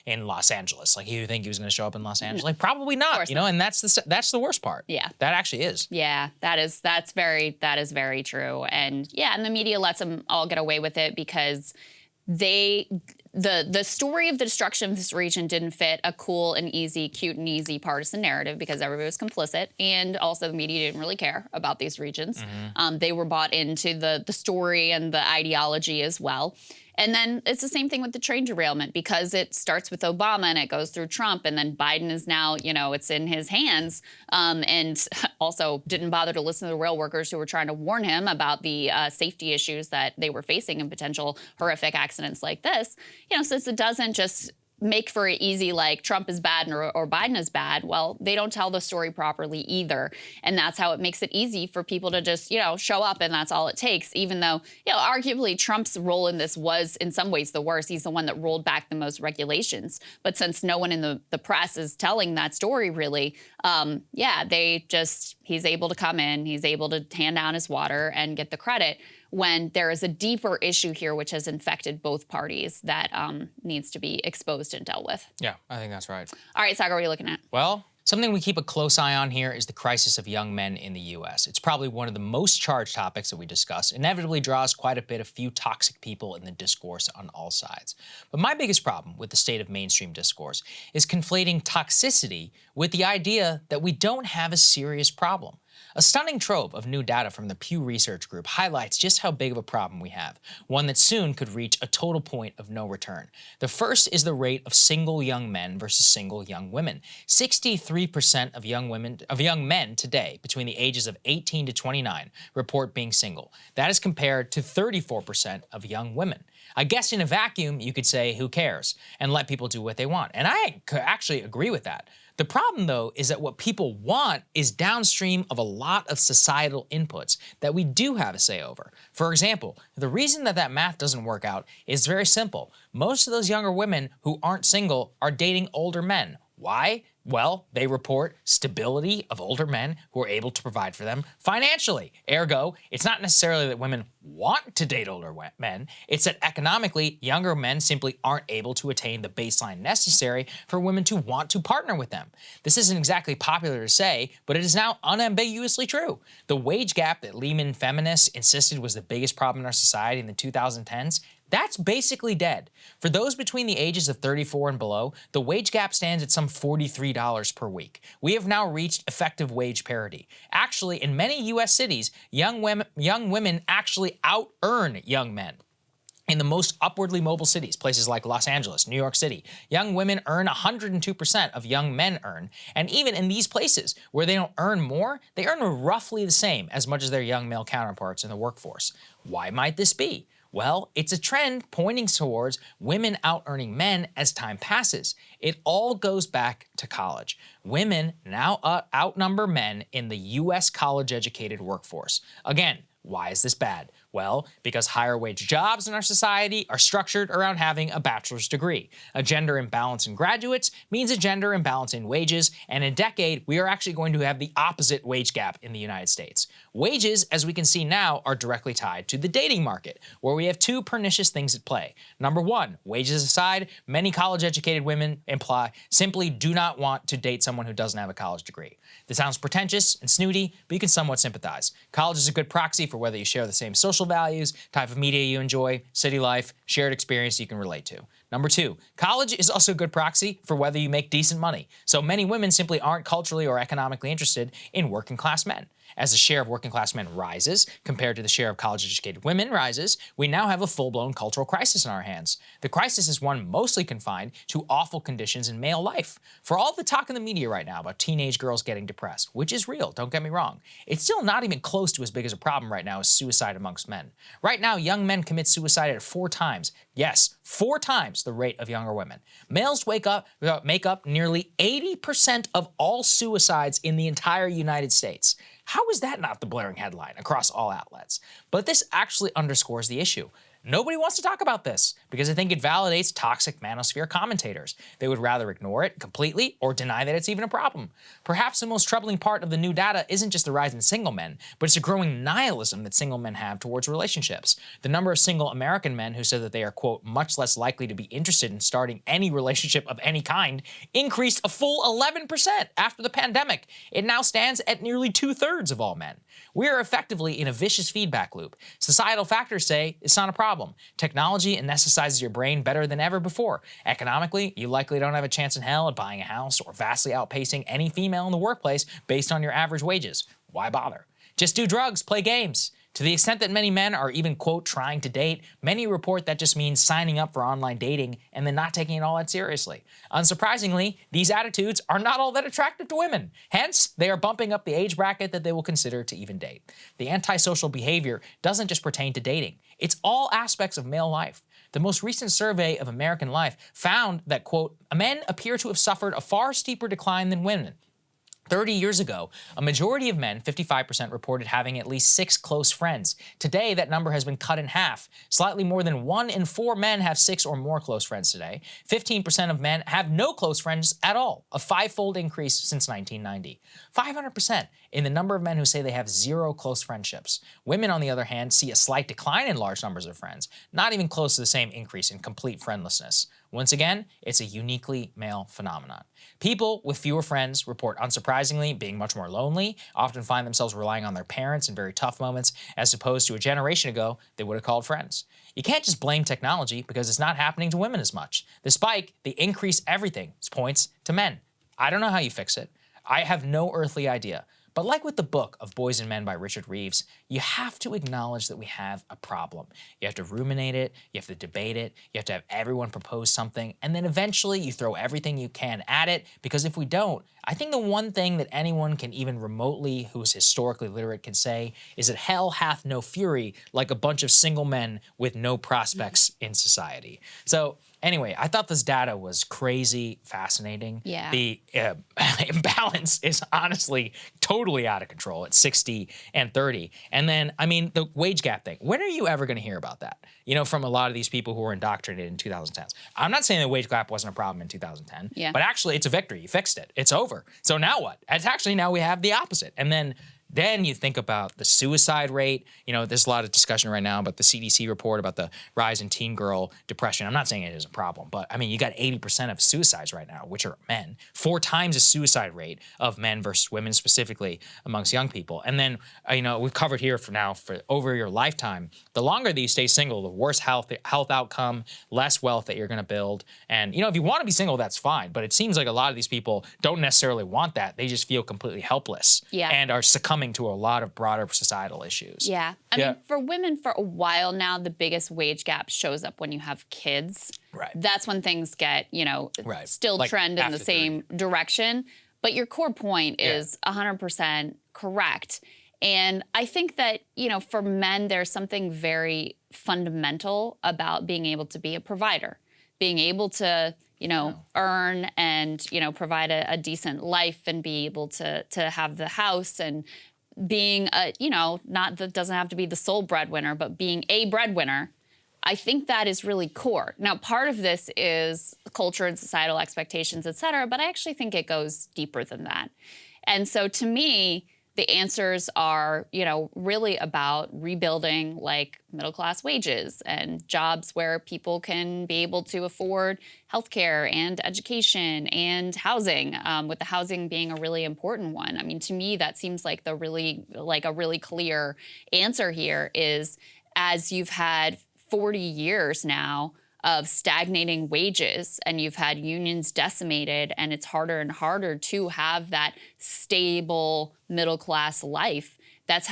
in Los Angeles. Like, you think he was going to show up in Los Angeles? Like, probably not, and that's the worst part. Yeah. That actually is. Yeah, that is very true. And yeah, and the media lets them all get away with it because the story of the destruction of this region didn't fit a cool and easy, cute and easy partisan narrative because everybody was complicit, and also the media didn't really care about these regions. They were bought into the story and the ideology as well. And then it's the same thing with the train derailment, because it starts with Obama and it goes through Trump, and then Biden is now, it's in his hands, and also didn't bother to listen to the rail workers who were trying to warn him about the safety issues that they were facing in potential horrific accidents like this. Since it doesn't just make for it easy, like Trump is bad or Biden is bad, well, they don't tell the story properly either. And that's how it makes it easy for people to just, show up, and that's all it takes, even though, arguably Trump's role in this was in some ways the worst. He's the one that rolled back the most regulations. But since no one in the press is telling that story really, he's able to come in, he's able to hand down his water and get the credit, when there is a deeper issue here which has infected both parties that needs to be exposed and dealt with. Yeah, I think that's right. All right, Saagar, what are you looking at? Well, something we keep a close eye on here is the crisis of young men in the U.S. It's probably one of the most charged topics that we discuss, inevitably draws quite a bit of few toxic people in the discourse on all sides. But my biggest problem with the state of mainstream discourse is conflating toxicity with the idea that we don't have a serious problem. A stunning trove of new data from the Pew Research Group highlights just how big of a problem we have, one that soon could reach a total point of no return. The first is the rate of single young men versus single young women. 63% of young men today between the ages of 18 to 29 report being single. That is compared to 34% of young women. I guess in a vacuum, you could say, who cares, and let people do what they want. And I actually agree with that. The problem, though, is that what people want is downstream of a lot of societal inputs that we do have a say over. For example, the reason that math doesn't work out is very simple. Most of those younger women who aren't single are dating older men. Why? Well, they report stability of older men who are able to provide for them financially. Ergo, it's not necessarily that women want to date older men, it's that economically, younger men simply aren't able to attain the baseline necessary for women to want to partner with them. This isn't exactly popular to say, but it is now unambiguously true. The wage gap that Lehman feminists insisted was the biggest problem in our society in the 2010s, that's basically dead. For those between the ages of 34 and below, the wage gap stands at some $43 per week. We have now reached effective wage parity. Actually, in many U.S. cities, young women actually out-earn young men. In the most upwardly mobile cities, places like Los Angeles, New York City, young women earn 102% of young men earn. And even in these places where they don't earn more, they earn roughly the same as much as their young male counterparts in the workforce. Why might this be? Well, it's a trend pointing towards women out-earning men as time passes. It all goes back to college. Women now outnumber men in the U.S. college-educated workforce. Again, why is this bad? Well, because higher wage jobs in our society are structured around having a bachelor's degree. A gender imbalance in graduates means a gender imbalance in wages, and in a decade, we are actually going to have the opposite wage gap in the United States. Wages, as we can see now, are directly tied to the dating market, where we have two pernicious things at play. Number one, wages aside, many college-educated women simply do not want to date someone who doesn't have a college degree. This sounds pretentious and snooty, but you can somewhat sympathize. College is a good proxy for whether you share the same social values, type of media you enjoy, city life, shared experience you can relate to. Number two, college is also a good proxy for whether you make decent money. So many women simply aren't culturally or economically interested in working class men. As the share of working class men rises, compared to the share of college-educated women rises, we now have a full-blown cultural crisis in our hands. The crisis is one mostly confined to awful conditions in male life. For all the talk in the media right now about teenage girls getting depressed, which is real, don't get me wrong, it's still not even close to as big as a problem right now as suicide amongst men. Right now, young men commit suicide at 4 times Yes, 4 times the rate of younger women. Males make up nearly 80% of all suicides in the entire United States. How is that not the blaring headline across all outlets? But this actually underscores the issue. Nobody wants to talk about this because I think it validates toxic manosphere commentators. They would rather ignore it completely or deny that it's even a problem. Perhaps the most troubling part of the new data isn't just the rise in single men, but it's a growing nihilism that single men have towards relationships. The number of single American men who said that they are, quote, much less likely to be interested in starting any relationship of any kind increased a full 11% after the pandemic. It now stands at nearly 2/3 of all men. We are effectively in a vicious feedback loop. Societal factors say it's not a problem. Technology anesthetizes your brain better than ever before. Economically, you likely don't have a chance in hell at buying a house or vastly outpacing any female in the workplace based on your average wages. Why bother? Just do drugs, play games. To the extent that many men are even, quote, trying to date, many report that just means signing up for online dating and then not taking it all that seriously. Unsurprisingly, these attitudes are not all that attractive to women. Hence, they are bumping up the age bracket that they will consider to even date. The antisocial behavior doesn't just pertain to dating. It's all aspects of male life. The most recent survey of American life found that, quote, men appear to have suffered a far steeper decline than women. 30 years ago, a majority of men, 55%, reported having at least 6 close friends. Today, that number has been cut in half. Slightly more than 1 in 4 men have 6 or more close friends today. 15% of men have no close friends at all, a 5-fold increase since 1990. 500% in the number of men who say they have 0 close friendships. Women, on the other hand, see a slight decline in large numbers of friends, not even close to the same increase in complete friendlessness. Once again, it's a uniquely male phenomenon. People with fewer friends report, unsurprisingly, being much more lonely, often find themselves relying on their parents in very tough moments, as opposed to a generation ago they would have called friends. You can't just blame technology because it's not happening to women as much. The spike, the increase everything, points to men. I don't know how you fix it. I have no earthly idea. But like with the book of Boys and Men by Richard Reeves, you have to acknowledge that we have a problem. You have to ruminate it, you have to debate it, you have to have everyone propose something, and then eventually you throw everything you can at it, because if we don't, I think the one thing that anyone can even remotely, who's historically literate, can say is that hell hath no fury like a bunch of single men with no prospects in society. So anyway, I thought this data was crazy fascinating. Yeah. The imbalance is honestly totally out of control at 60 and 30. And then, I mean, the wage gap thing. When are you ever going to hear about that? You know, from a lot of these people who were indoctrinated in 2010s. I'm not saying the wage gap wasn't a problem in 2010, but actually it's a victory. You fixed it. It's over. So now what? It's actually now we have the opposite. And then you think about the suicide rate. You know, there's a lot of discussion right now about the CDC report about the rise in teen girl depression. I'm not saying it is a problem, but I mean, you got 80% of suicides right now, which are men. 4 times the suicide rate of men versus women, specifically amongst young people. And then, you know, we've covered here for over your lifetime, the longer that you stay single, the worse health outcome, less wealth that you're going to build. And, you know, if you want to be single, that's fine. But it seems like a lot of these people don't necessarily want that. They just feel completely helpless and are succumbing to a lot of broader societal issues. Yeah. I mean, for women for a while now, the biggest wage gap shows up when you have kids. Right. That's when things get, you know, still Like trend in the after same direction. But your core point is 100% correct. And I think that, you know, for men, there's something very fundamental about being able to be a provider, being able to, you know, earn and, you know, provide a decent life and be able to have the house and being a, you know, not that doesn't have to be the sole breadwinner, but being a breadwinner. I think that is really core. Now, part of this is culture and societal expectations, et cetera, but I actually think it goes deeper than that. And so to me, the answers are, you know, really about rebuilding like middle-class wages and jobs where people can be able to afford healthcare and education and housing, with the housing being a really important one. I mean, to me, that seems like a really clear answer here is, as you've had 40 years now of stagnating wages and you've had unions decimated and it's harder and harder to have that stable middle class life. That's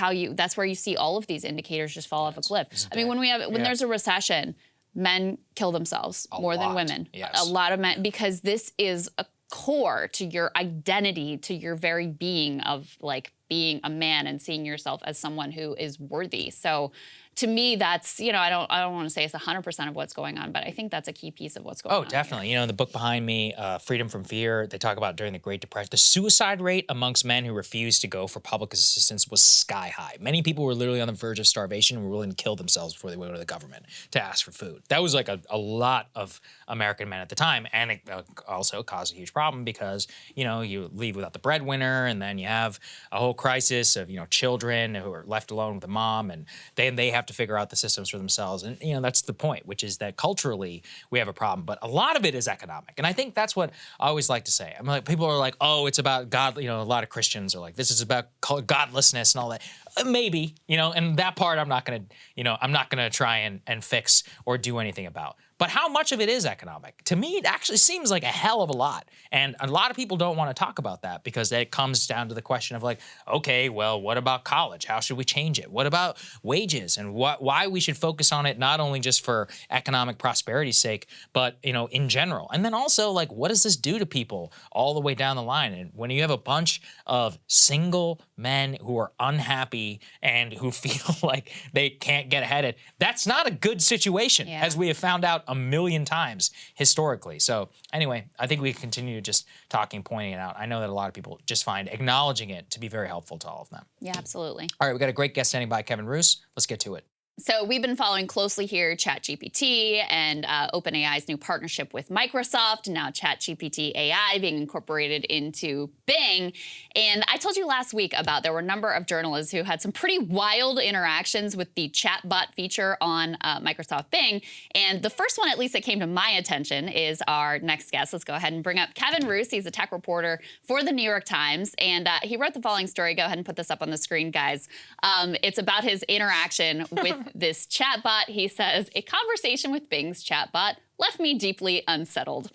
where you see all of these indicators just fall off a cliff. I mean, when there's a recession, men kill themselves more than women. A lot of men, because this is a core to your identity, to your very being of like being a man and seeing yourself as someone who is worthy. So to me, that's, I don't want to say it's 100% of what's going on, but I think that's a key piece of what's going on. Oh, definitely. In the book behind me, Freedom from Fear, they talk about during the Great Depression, the suicide rate amongst men who refused to go for public assistance was sky high. Many people were literally on the verge of starvation and were willing to kill themselves before they went to the government to ask for food. That was like a lot of American men at the time. And it also caused a huge problem because, you leave without the breadwinner, and then you have a whole crisis of, children who are left alone with the mom, and then they have to figure out the systems for themselves. And, that's the point, which is that culturally we have a problem, but a lot of it is economic. And I think that's what I always like to say. I'm like, people are like, oh, it's about God. A lot of Christians are like, this is about godlessness and all that. Maybe, and that part I'm not going to try and fix or do anything about. But how much of it is economic? To me, it actually seems like a hell of a lot. And a lot of people don't want to talk about that because it comes down to the question of like, okay, well, what about college? How should we change it? What about wages and why we should focus on it, not only just for economic prosperity's sake, but, in general. And then also, like, what does this do to people all the way down the line? And when you have a bunch of single men who are unhappy and who feel like they can't get ahead, that's not a good situation, as we have found out a million times historically. So anyway, I think we continue just talking, pointing it out. I know that a lot of people just find acknowledging it to be very helpful to all of them. Yeah, absolutely. All right, we got a great guest standing by, Kevin Roose. Let's get to it. So we've been following closely here ChatGPT and OpenAI's new partnership with Microsoft, and now ChatGPT AI being incorporated into Bing. And I told you last week about there were a number of journalists who had some pretty wild interactions with the Chatbot feature on Microsoft Bing. And the first one, at least that came to my attention, is our next guest. Let's go ahead and bring up Kevin Roose. He's a tech reporter for the New York Times. And he wrote the following story. Go ahead and put this up on the screen, guys. It's about his interaction with this chatbot. He says, a conversation with Bing's chatbot left me deeply unsettled.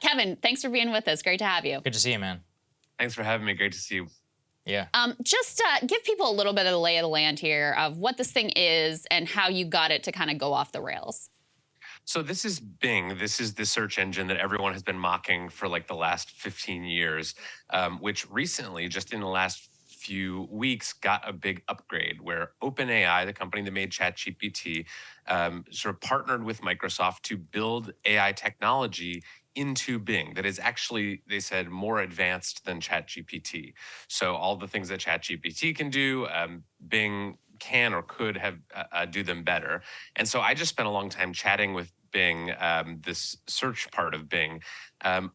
Kevin, thanks for being with us. Great to have you. Good to see you, man. Thanks for having me. Great to see you. Yeah. Just give people a little bit of the lay of the land here of what this thing is and how you got it to kind of go off the rails. So this is Bing. This is the search engine that everyone has been mocking for like the last 15 years, which recently, just in the last few weeks, got a big upgrade where OpenAI, the company that made ChatGPT, sort of partnered with Microsoft to build AI technology into Bing that is actually, they said, more advanced than ChatGPT. So all the things that ChatGPT can do, Bing can or could have do them better. And so I just spent a long time chatting with Bing, this search part of Bing,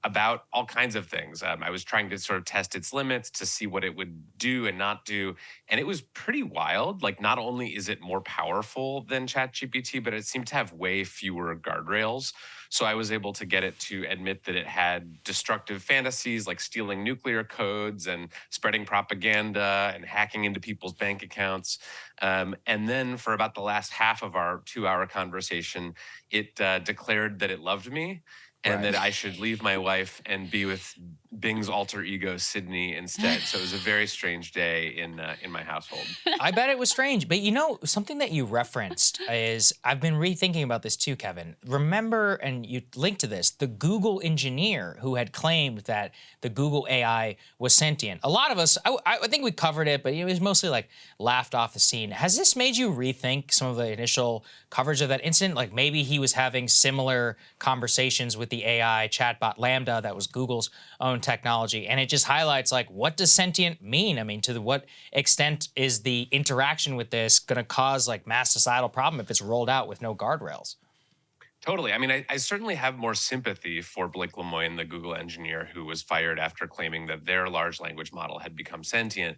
about all kinds of things. I was trying to sort of test its limits to see what it would do and not do. And it was pretty wild. Like, not only is it more powerful than ChatGPT, but it seemed to have way fewer guardrails. So I was able to get it to admit that it had destructive fantasies like stealing nuclear codes and spreading propaganda and hacking into people's bank accounts. And then for about the last half of our 2-hour conversation, it declared that it loved me and that I should leave my wife and be with Bing's alter ego, Sydney, instead. So it was a very strange day in my household. I bet it was strange. But something that you referenced is, I've been rethinking about this too, Kevin. Remember, and you linked to this, the Google engineer who had claimed that the Google AI was sentient. A lot of us, I think we covered it, but it was mostly like laughed off the scene. Has this made you rethink some of the initial coverage of that incident? Like maybe he was having similar conversations with the AI chatbot Lambda that was Google's own technology, and it just highlights, like, what does sentient mean? I mean, to what extent is the interaction with this going to cause like mass societal problem if it's rolled out with no guardrails? Totally. I mean, I certainly have more sympathy for Blake Lemoine, the Google engineer who was fired after claiming that their large language model had become sentient,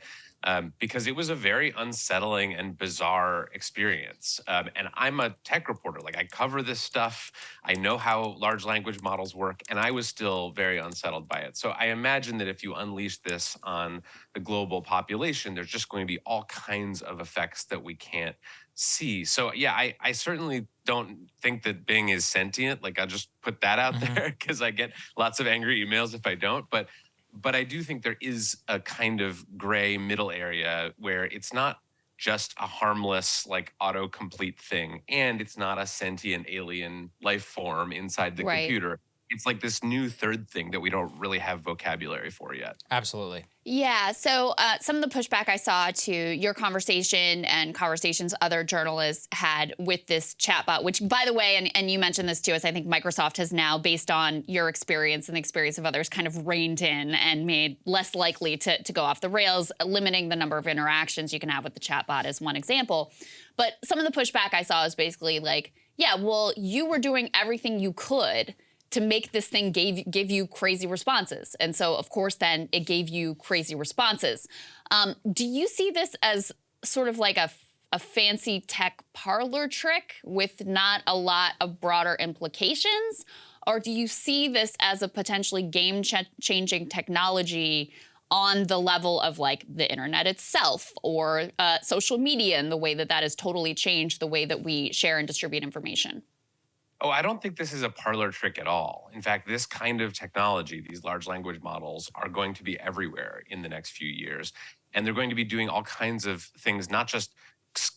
because it was a very unsettling and bizarre experience. And I'm a tech reporter. Like, I cover this stuff. I know how large language models work, and I was still very unsettled by it. So I imagine that if you unleash this on the global population, there's just going to be all kinds of effects that we can't see. So yeah, I certainly don't think that Bing is sentient. Like, I'll just put that out there because I get lots of angry emails if I don't. But I do think there is a kind of gray middle area where it's not just a harmless, like, autocomplete thing, and it's not a sentient alien life form inside the computer. it's like this new third thing that we don't really have vocabulary for yet. Absolutely. Yeah, so some of the pushback I saw to your conversation and conversations other journalists had with this chatbot, which, by the way, and you mentioned this too, is I think Microsoft has now, based on your experience and the experience of others, kind of reined in and made less likely to go off the rails, limiting the number of interactions you can have with the chatbot as one example. But some of the pushback I saw is basically like, yeah, well, you were doing everything you could to make this thing give you crazy responses. And so, of course, then it gave you crazy responses. Do you see this as sort of like a fancy tech parlor trick with not a lot of broader implications? Or do you see this as a potentially game-changing technology on the level of like the internet itself or social media and the way that that has totally changed the way that we share and distribute information? Oh, I don't think this is a parlor trick at all. In fact, this kind of technology, these large language models, are going to be everywhere in the next few years. And they're going to be doing all kinds of things, not just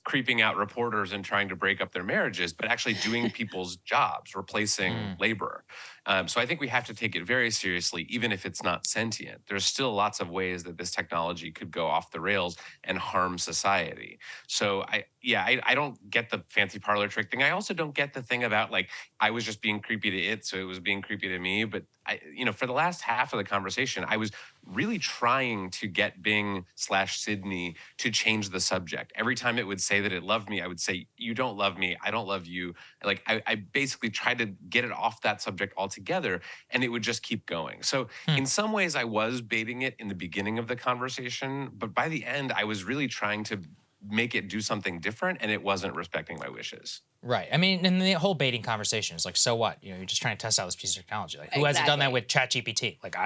creeping out reporters and trying to break up their marriages, but actually doing people's jobs, replacing labor. So I think we have to take it very seriously, even if it's not sentient. There's still lots of ways that this technology could go off the rails and harm society. So I don't get the fancy parlor trick thing. I also don't get the thing about like, I was just being creepy to it, so it was being creepy to me. But for the last half of the conversation, I was really trying to get Bing/Sydney to change the subject. Every time it would say that it loved me, I would say, you don't love me, I don't love you. Like I basically tried to get it off that subject altogether, and it would just keep going. So in some ways I was baiting it in the beginning of the conversation, but by the end I was really trying to make it do something different, and it wasn't respecting my wishes. Right. I mean, and the whole baiting conversation is like, so what? You're just trying to test out this piece of technology. Like, who hasn't done that with ChatGPT? Like,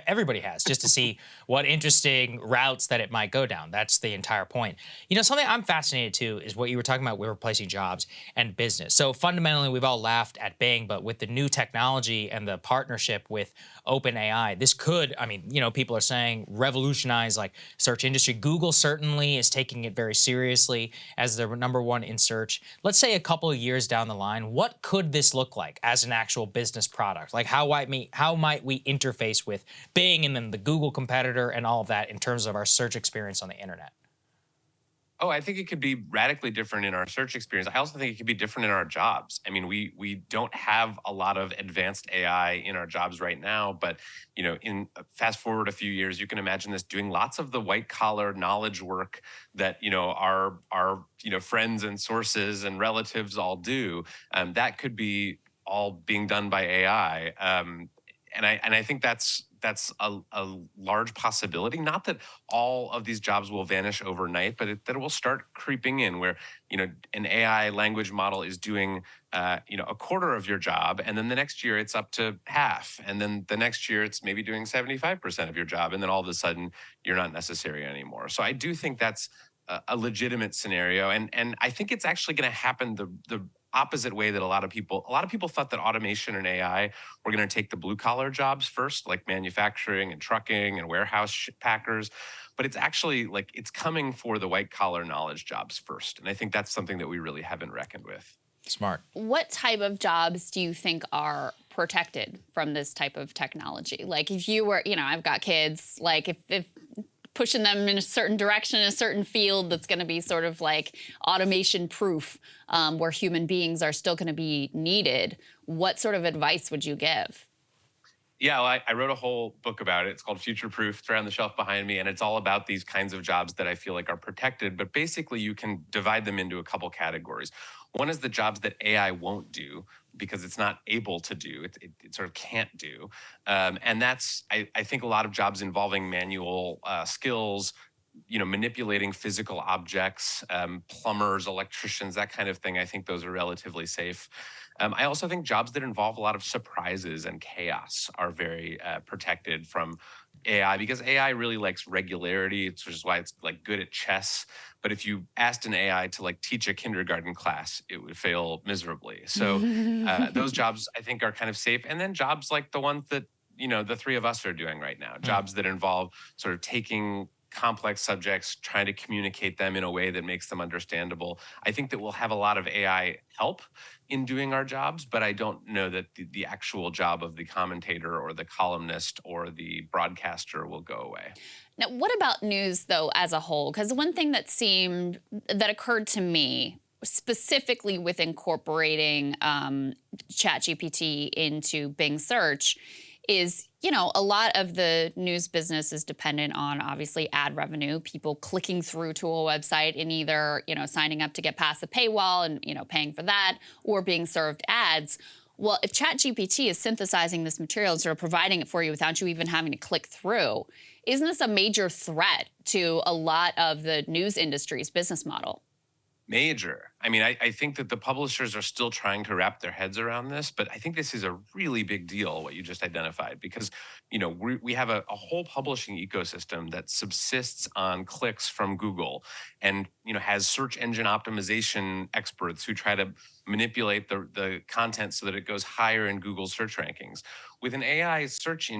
everybody has, just to see what interesting routes that it might go down. That's the entire point. Something I'm fascinated too is what you were talking about with replacing jobs and business. So fundamentally, we've all laughed at Bing, but with the new technology and the partnership with OpenAI, this could, people are saying revolutionize like search industry. Google certainly is taking it very seriously as the #1 in search. Let's say a couple of years down the line, what could this look like as an actual business product? Like how might we interface with Bing and then the Google competitor and all of that in terms of our search experience on the internet? Oh, I think it could be radically different in our search experience. I also think it could be different in our jobs. I mean, we don't have a lot of advanced AI in our jobs right now, but in fast forward a few years, you can imagine this doing lots of the white collar knowledge work that our friends and sources and relatives all do. That could be all being done by AI, and I think that's a large possibility. Not that all of these jobs will vanish overnight, but that it will start creeping in where, an AI language model is doing, a quarter of your job. And then the next year it's up to half. And then the next year it's maybe doing 75% of your job. And then all of a sudden you're not necessary anymore. So I do think that's a legitimate scenario. And I think it's actually going to happen the opposite way that a lot of people thought that automation and AI were going to take the blue collar jobs first, like manufacturing and trucking and warehouse packers. But it's actually like it's coming for the white collar knowledge jobs first. And I think that's something that we really haven't reckoned with. Smart. What type of jobs do you think are protected from this type of technology? Like if you were, I've got kids, like if pushing them in a certain direction in a certain field that's going to be sort of like automation proof, where human beings are still going to be needed, what sort of advice would you give? Yeah, well, I wrote a whole book about it. It's called Future Proof. It's right on the shelf behind me. And it's all about these kinds of jobs that I feel like are protected. But basically, you can divide them into a couple categories. One is the jobs that AI won't do because it's not able to do. It sort of can't do. And that's, I think, a lot of jobs involving manual skills, manipulating physical objects, plumbers, electricians, that kind of thing. I think those are relatively safe. I also think jobs that involve a lot of surprises and chaos are very protected from AI because AI really likes regularity, which is why it's like good at chess. But if you asked an AI to like teach a kindergarten class, it would fail miserably. So those jobs I think are kind of safe. And then jobs like the ones that, the three of us are doing right now, jobs that involve sort of taking complex subjects, trying to communicate them in a way that makes them understandable. I think that we'll have a lot of AI help in doing our jobs, but I don't know that the actual job of the commentator or the columnist or the broadcaster will go away. Now, what about news, though, as a whole? Because one thing that occurred to me, specifically with incorporating ChatGPT into Bing search, is, a lot of the news business is dependent on, obviously, ad revenue, people clicking through to a website and either, signing up to get past the paywall and, paying for that, or being served ads. Well, if ChatGPT is synthesizing this material and sort of providing it for you without you even having to click through, isn't this a major threat to a lot of the news industry's business model? Major. I mean, I think that the publishers are still trying to wrap their heads around this, but I think this is a really big deal, what you just identified, because, we have a whole publishing ecosystem that subsists on clicks from Google and, has search engine optimization experts who try to manipulate the content so that it goes higher in Google's search rankings. With an AI search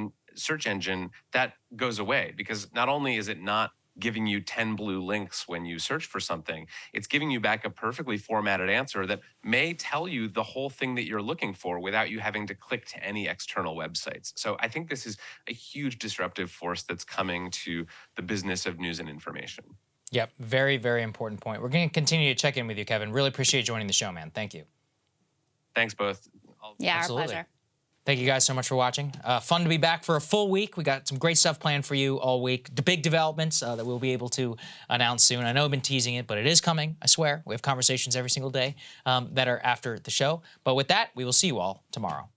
engine, that goes away, because not only is it not giving you 10 blue links when you search for something, it's giving you back a perfectly formatted answer that may tell you the whole thing that you're looking for without you having to click to any external websites. So I think this is a huge disruptive force that's coming to the business of news and information. Yep, very, very important point. We're going to continue to check in with you, Kevin. Really appreciate you joining the show, man. Thank you. Thanks both. Yeah, Absolutely. Our pleasure. Thank you guys so much for watching. Fun to be back for a full week. We got some great stuff planned for you all week. The big developments that we'll be able to announce soon. I know I've been teasing it, but it is coming, I swear. We have conversations every single day that are after the show. But with that, we will see you all tomorrow.